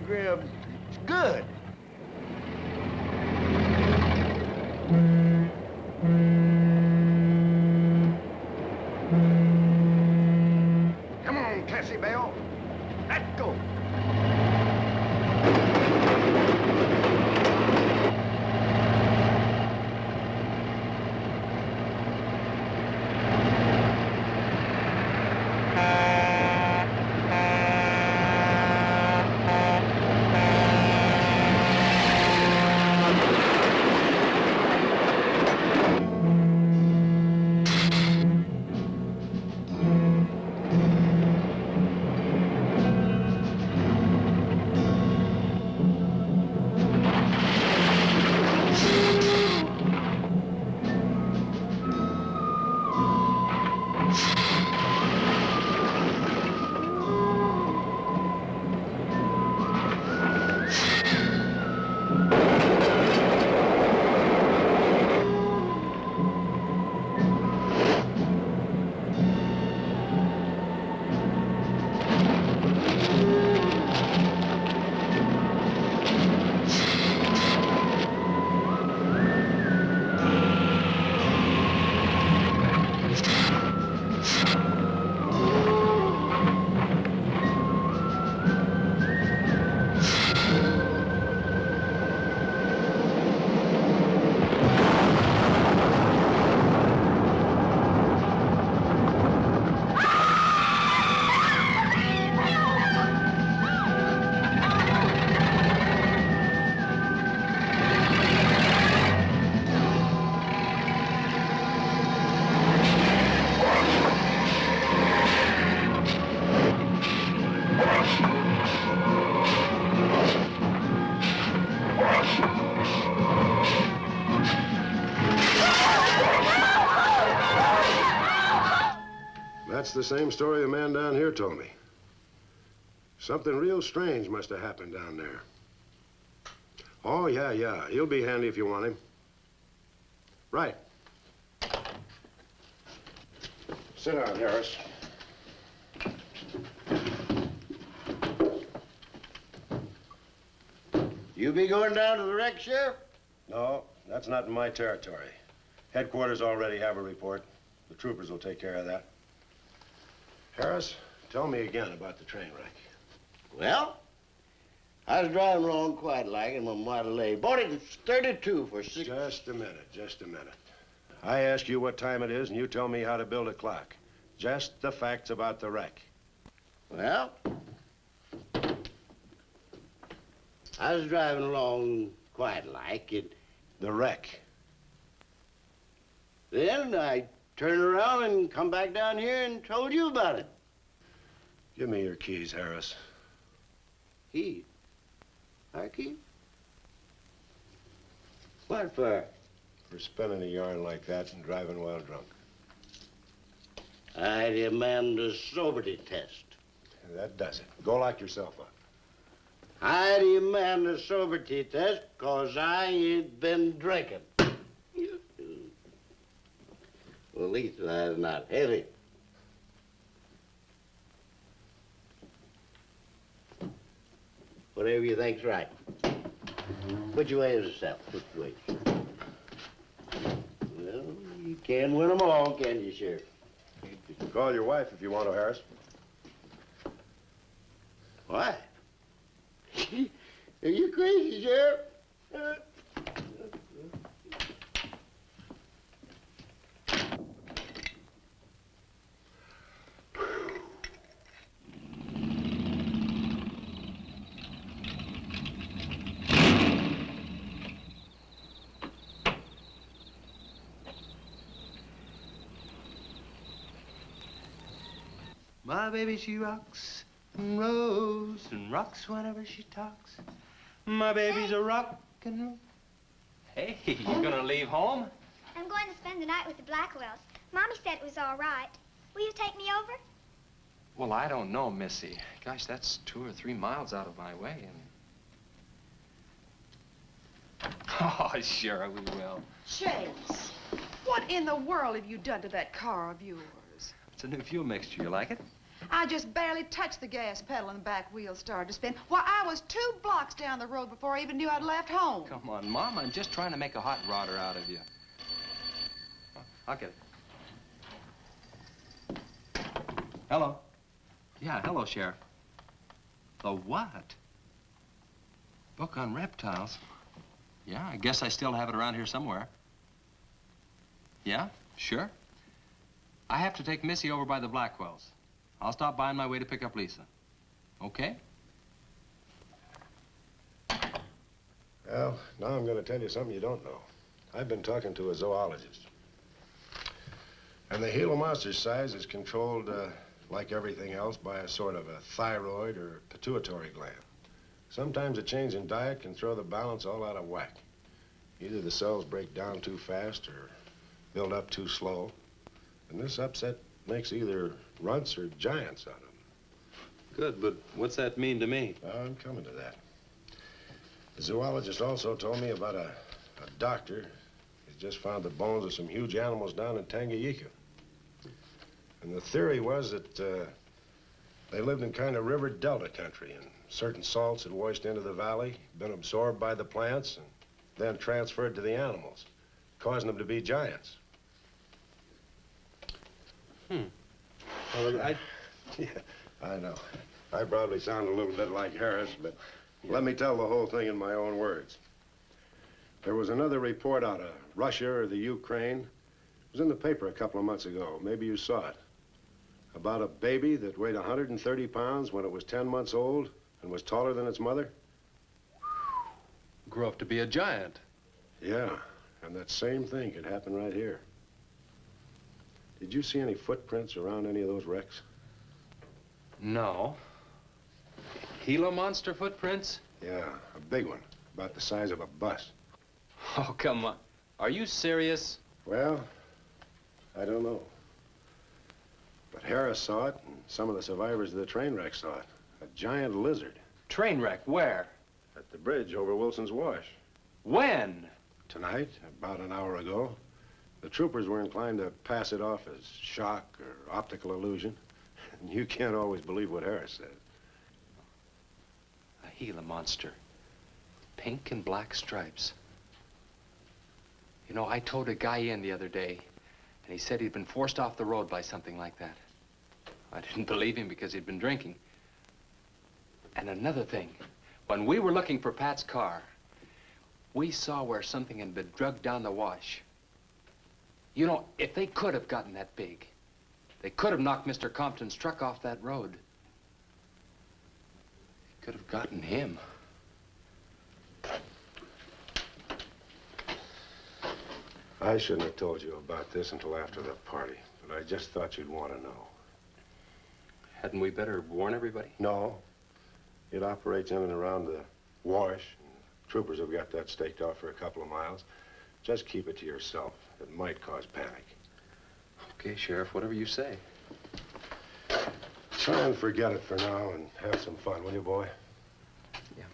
Grib, it's good. Come on, Cassie Bell. Let's go. the same story the man down here told me. Something real strange must have happened down there. Oh, yeah. He'll be handy if you want him. Right. Sit down, Harris. You be going down to the wreck, Sheriff? No, that's not in my territory. Headquarters already have a report. The troopers will take care of that. Harris, tell me again about the train wreck. Well, I was driving along quite like in my Model A. Bought it at 32 for six... Just a minute. I ask you what time it is, and you tell me how to build a clock. Just the facts about the wreck. Well, I was driving along quite like it. The wreck. Then I turned around and come back down here and told you about it. Give me your keys, Harris. Keys? Our keys? What for? For spinning a yarn like that and driving while drunk. I demand a sobriety test. That does it. Go lock yourself up. I demand a sobriety test because I ain't been drinking. Well, at least that's not heavy. Whatever you think's right. Which way is the south? Which way? Well, you can't win them all, can you, Sheriff? You can call your wife if you want to, Harris. Why? Are you crazy, Sheriff? My baby, she rocks and rolls and rocks whenever she talks. My baby's a rock and roll. Hey, you gonna leave home? I'm going to spend the night with the Blackwells. Mommy said it was all right. Will you take me over? Well, I don't know, Missy. Gosh, that's 2 or 3 miles out of my way. And... Oh, sure, we will. Chase, what in the world have you done to that car of yours? It's a new fuel mixture. You like it? I just barely touched the gas pedal and the back wheel started to spin. Why, I was 2 blocks down the road before I even knew I'd left home. Come on, Mom. I'm just trying to make a hot rodder out of you. Oh, I'll get it. Hello. Yeah, hello, Sheriff. The what? Book on reptiles? Yeah, I guess I still have it around here somewhere. Yeah, sure. I have to take Missy over by the Blackwells. I'll stop by on my way to pick up Lisa. Okay? Well, now I'm going to tell you something you don't know. I've been talking to a zoologist. And the Gila monster's size is controlled, like everything else, by a sort of a thyroid or pituitary gland. Sometimes a change in diet can throw the balance all out of whack. Either the cells break down too fast or build up too slow. And this upset makes either runts or giants out of them. Good, but what's that mean to me? Well, I'm coming to that. The zoologist also told me about a doctor who's just found the bones of some huge animals down in Tanganyika. And the theory was that they lived in kind of river delta country, and certain salts had washed into the valley, been absorbed by the plants, and then transferred to the animals, causing them to be giants. Well, yeah, I know. I probably sound a little bit like Harris, but let me tell the whole thing in my own words. There was another report out of Russia or the Ukraine. It was in the paper a couple of months ago. Maybe you saw it. About a baby that weighed 130 pounds when it was 10 months old and was taller than its mother. Grew up to be a giant. Yeah, and that same thing could happen right here. Did you see any footprints around any of those wrecks? No. Gila monster footprints? Yeah, a big one, about the size of a bus. Oh, come on. Are you serious? Well, I don't know. But Harris saw it, and some of the survivors of the train wreck saw it. A giant lizard. Train wreck, where? At the bridge over Wilson's Wash. When? Tonight, about an hour ago. The troopers were inclined to pass it off as shock or optical illusion. And you can't always believe what Harris says. A Gila monster. Pink and black stripes. You know, I towed a guy in the other day, and he said he'd been forced off the road by something like that. I didn't believe him because he'd been drinking. And another thing, when we were looking for Pat's car, we saw where something had been drugged down the wash. You know, if they could have gotten that big, they could have knocked Mr. Compton's truck off that road. They could have gotten him. I shouldn't have told you about this until after the party, but I just thought you'd want to know. Hadn't we better warn everybody? No. It operates in and around the wash. Troopers have got that staked off for a couple of miles. Just keep it to yourself. It might cause panic. Okay, Sheriff, whatever you say. Try and forget it for now and have some fun, will you, boy? Yeah.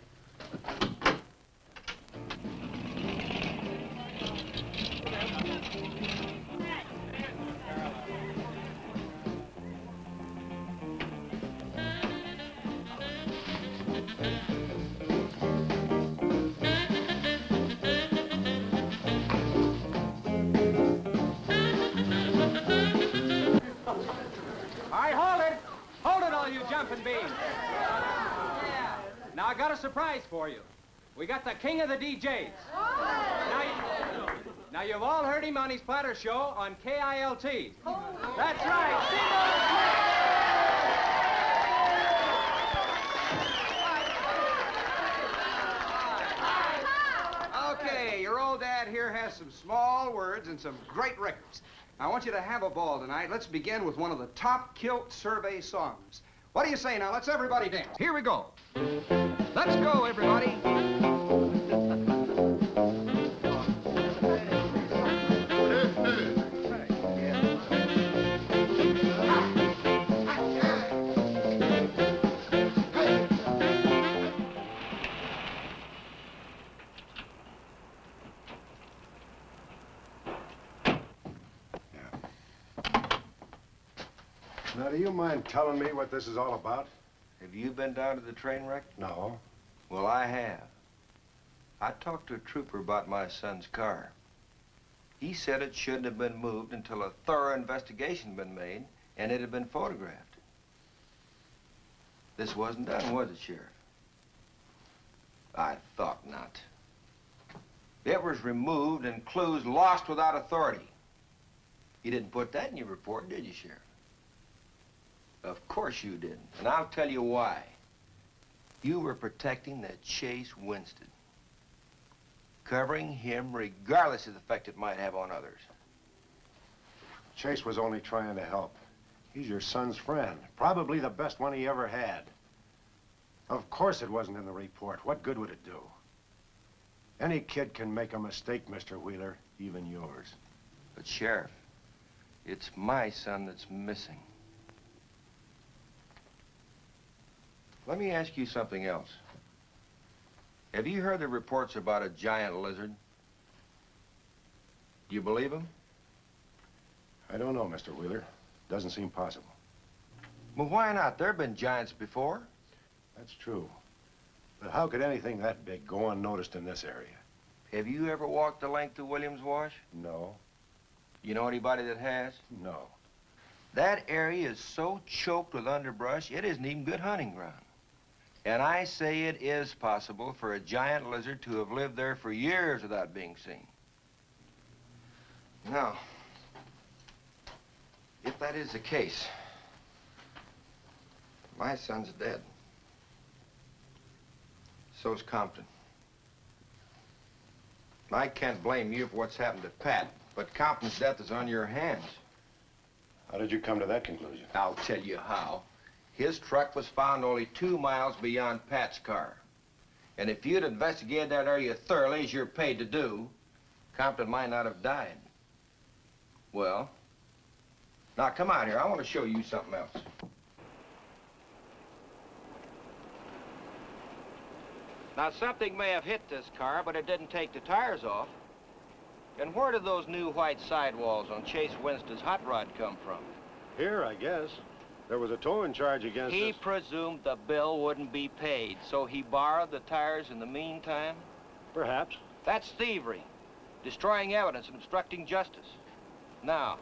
Now, I got a surprise for you. We got the king of the DJs. Now, you've all heard him on his platter show on KILT. That's right. Okay, your old dad here has some small words and some great records. I want you to have a ball tonight. Let's begin with one of the top kilt survey songs. What do you say now? Let's everybody dance. Here we go. Let's go, everybody. Now, do you mind telling me what this is all about? Have you been down to the train wreck? No. Well, I have. I talked to a trooper about my son's car. He said it shouldn't have been moved until a thorough investigation had been made and it had been photographed. This wasn't done, was it, Sheriff? I thought not. It was removed and clues lost without authority. You didn't put that in your report, did you, Sheriff? Of course you didn't, and I'll tell you why. You were protecting that Chase Winston, covering him regardless of the effect it might have on others. Chase was only trying to help. He's your son's friend, probably the best one he ever had. Of course it wasn't in the report. What good would it do? Any kid can make a mistake, Mr. Wheeler, even yours. But, Sheriff, it's my son that's missing. Let me ask you something else. Have you heard the reports about a giant lizard? Do you believe them? I don't know, Mr. Wheeler. Doesn't seem possible. Well, why not? There have been giants before. That's true. But how could anything that big go unnoticed in this area? Have you ever walked the length of Williams Wash? No. You know anybody that has? No. That area is so choked with underbrush, it isn't even good hunting ground. And I say it is possible for a giant lizard to have lived there for years without being seen. Now, if that is the case, my son's dead. So's Compton. I can't blame you for what's happened to Pat, but Compton's death is on your hands. How did you come to that conclusion? I'll tell you how. His truck was found only 2 miles beyond Pat's car. And if you'd investigated that area thoroughly, as you're paid to do, Compton might not have died. Well, Now, come out here. I want to show you something else. Now, something may have hit this car, but it didn't take the tires off. And where did those new white sidewalls on Chase Winston's hot rod come from? Here, I guess. There was a towing charge against He us. presumed the bill wouldn't be paid, so he borrowed the tires in the meantime? Perhaps. That's thievery, destroying evidence and obstructing justice. Now,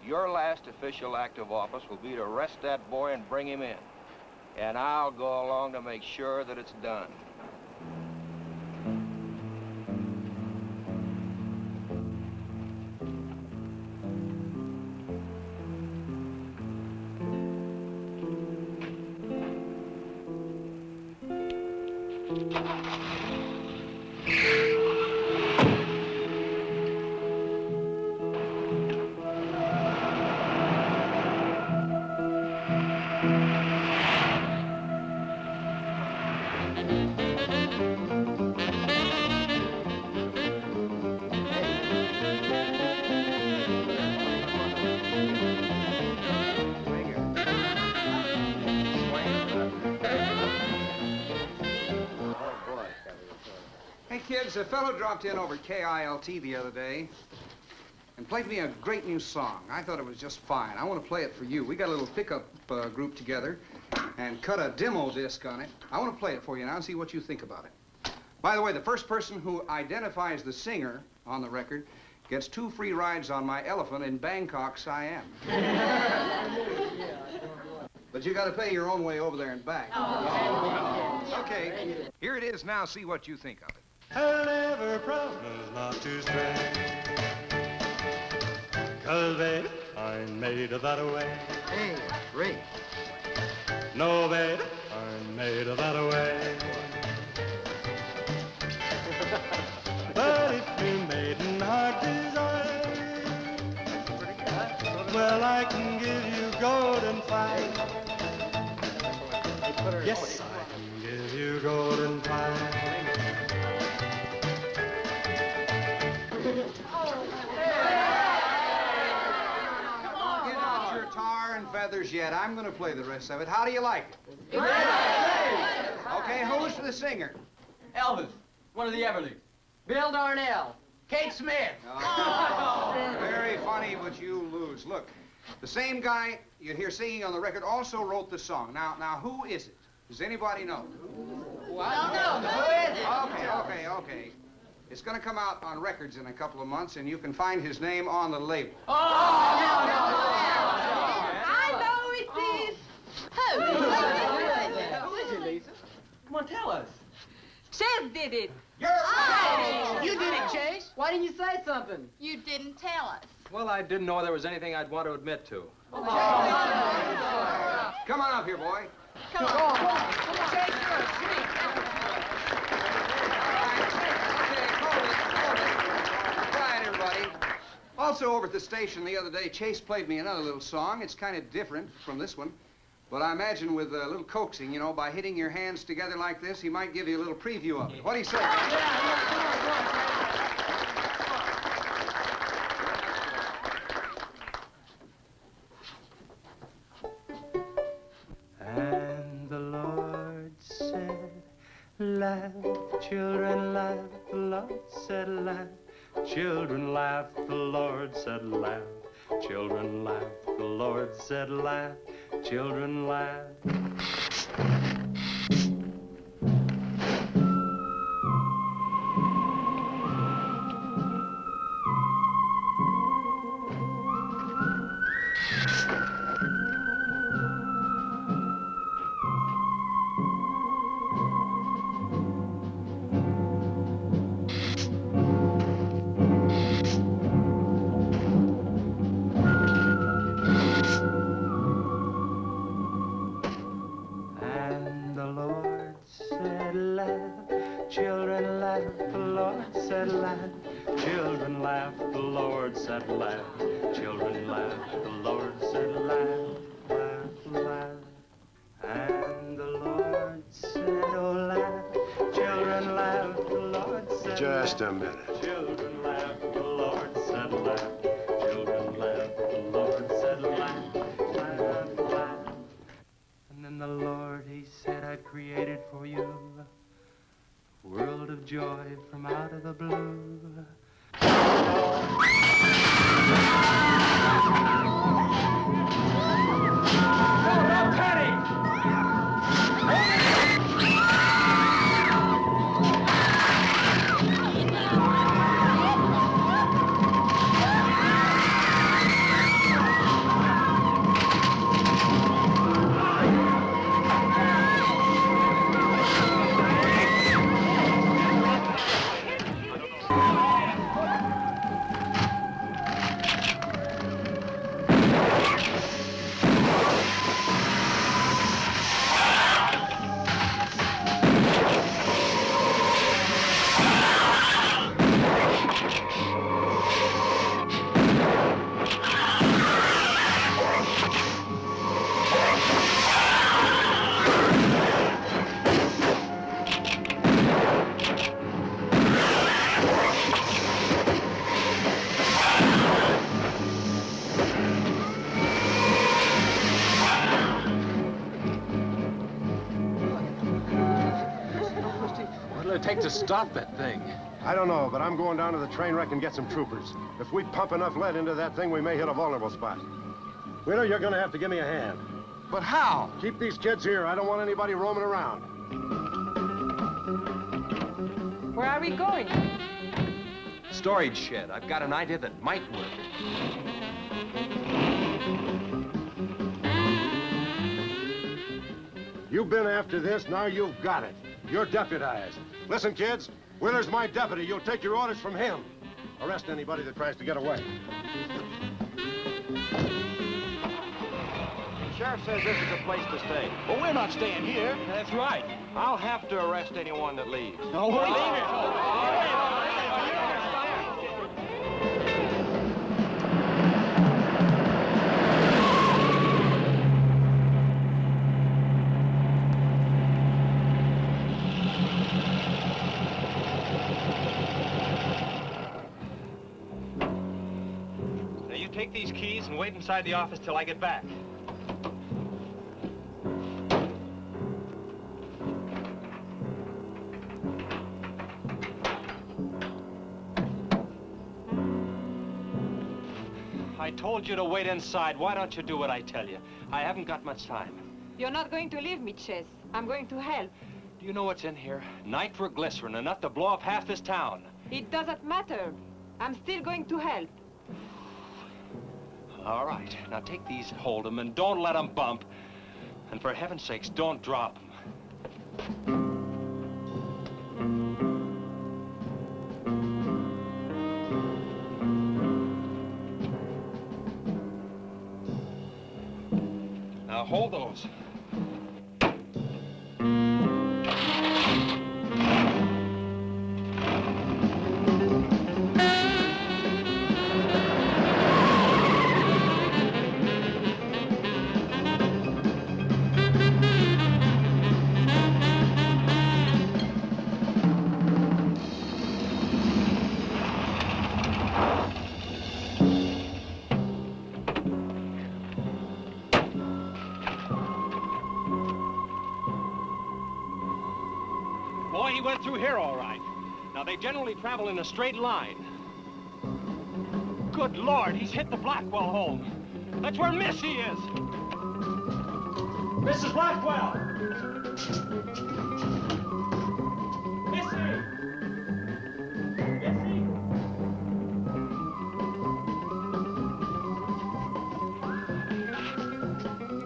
your last official act of office will be to arrest that boy and bring him in. And I'll go along to make sure that it's done. Kids, a fellow dropped in over KILT the other day and played me a great new song. I thought it was just fine. I want to play it for you. We got a little pickup group together and cut a demo disc on it. I want to play it for you now and see what you think about it. By the way, the first person who identifies the singer on the record gets 2 free rides on my elephant in Bangkok, Siam. But you got to pay your own way over there and back. Oh. Okay, here it is now. See what you think of it. I'll never promise not to stray, 'cause baby, I'm made of that way. Hey, Ray. No, baby, I'm made of that way. But if you maiden heart desire, well, I can give you golden fire. Yes, I can give you golden fire. Feathers yet. I'm going to play the rest of it. How do you like it? Okay, who's the singer? Elvis, one of the Everlys. Bill Darnell. Kate Smith. Oh, very funny, but you lose. Look, the same guy you hear singing on the record also wrote the song. Now, who is it? Does anybody know? What? No. Who is it? Okay. It's going to come out on records in a couple of months, and you can find his name on the label. Oh, I know it is. Who? Who is it, Lisa? Come on, tell us. Chase did it. You're right. You did it, Chase. Why didn't you say something? You didn't tell us. Well, I didn't know there was anything I'd want to admit to. Come on up here, boy. Come on. Chase, you're a treat. Quiet, everybody. Also, over at the station the other day, Chase played me another little song. It's kind of different from this one. But I imagine with a little coaxing, you know, by hitting your hands together like this, he might give you a little preview of it. What do you say? And the Lord said, laugh, children, laugh. The Lord said, laugh. Children laugh, the Lord said, laugh. Children laugh, the Lord said, laugh. Children laugh. Children laugh, the Lord said laugh. Children laugh, the Lord said laugh, laugh, laugh. And the Lord said, oh, laugh. Children laugh, the Lord said Just a minute. Children laugh, the Lord said laugh. Children laugh, the Lord said laugh. created for you. World of joy from out of the blue. No, Patty! What'll it take to stop that thing? I don't know, but I'm going down to the train wreck and get some troopers. If we pump enough lead into that thing, we may hit a vulnerable spot. Wheeler, you're gonna have to give me a hand. But how? Keep these kids here. I don't want anybody roaming around. Where are we going? Storage shed. I've got an idea that might work. You've been after this, now you've got it. You're deputized. Listen, kids, Wheeler's my deputy. You'll take your orders from him. Arrest anybody that tries to get away. Sheriff says this is a place to stay. Well, we're not staying here. That's right. I'll have to arrest anyone that leaves. No, we're leaving. Now, you take these keys and wait inside the office till I get back. I told you to wait inside. Why don't you do what I tell you? I haven't got much time. You're not going to leave me, Chess. I'm going to help. Do you know what's in here? Nitroglycerin, enough to blow up half this town. It doesn't matter. I'm still going to help. All right. Now take these, hold them, and don't let them bump. And for heaven's sakes, don't drop them. Now hold those. Boy, he went through here all right. Now, they generally travel in a straight line. Good Lord, he's hit the Blackwell home. That's where Missy is. Mrs. Blackwell! Missy! Missy!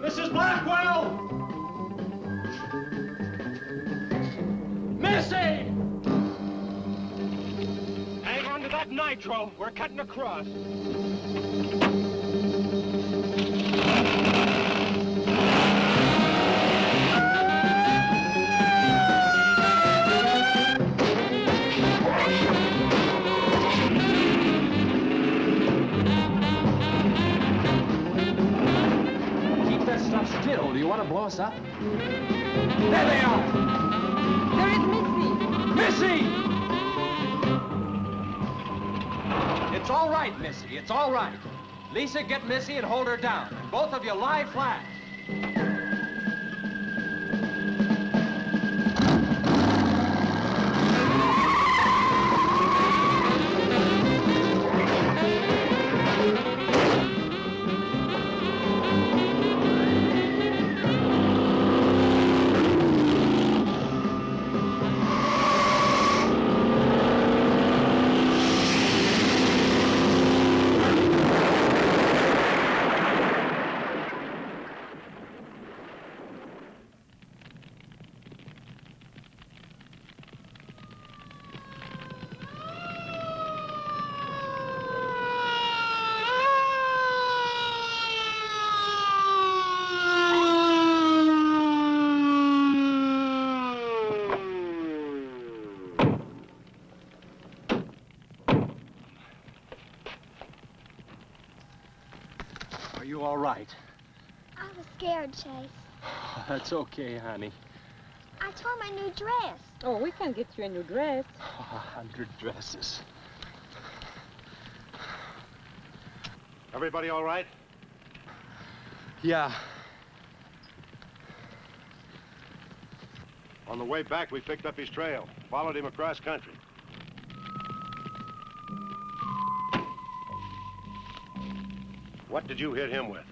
Mrs. Blackwell! Missy! Hang on to that nitro. We're cutting across. Keep that stuff still. Do you want to blow us up? There they are! There is Missy! Missy! It's all right, Missy. It's all right. Lisa, get Missy and hold her down. Both of you lie flat. you all right? I was scared, Chase. That's okay, honey. I tore my new dress. Oh, we can get you a new dress. 100 dresses. Everybody all right? Yeah. On the way back, we picked up his trail, followed him across country. What did you hit him with?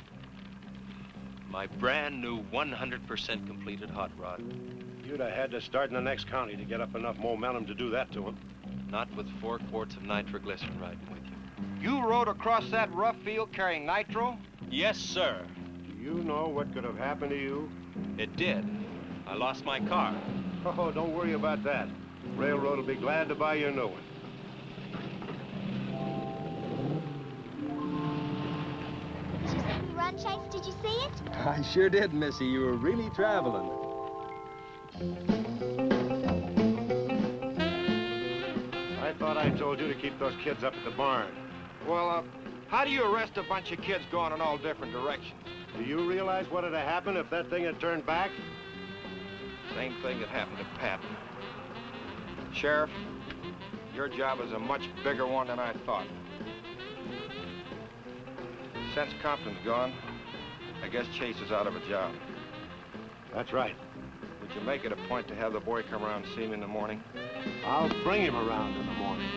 My brand new 100% completed hot rod. You'd have had to start in the next county to get up enough momentum to do that to him. Not with 4 quarts of nitroglycerin riding with you. You rode across that rough field carrying nitro? Yes, sir. Do you know what could have happened to you? It did. I lost my car. Oh, don't worry about that. Railroad will be glad to buy you a new one. Did you see me run, Chase? Did you see it? I sure did, Missy. You were really traveling. I thought I told you to keep those kids up at the barn. Well, how do you arrest a bunch of kids going in all different directions? Do you realize what would have happened if that thing had turned back? Same thing that happened to Pat. Sheriff, your job is a much bigger one than I thought. Since Compton's gone, I guess Chase is out of a job. That's right. Would you make it a point to have the boy come around and see me in the morning? I'll bring him around in the morning.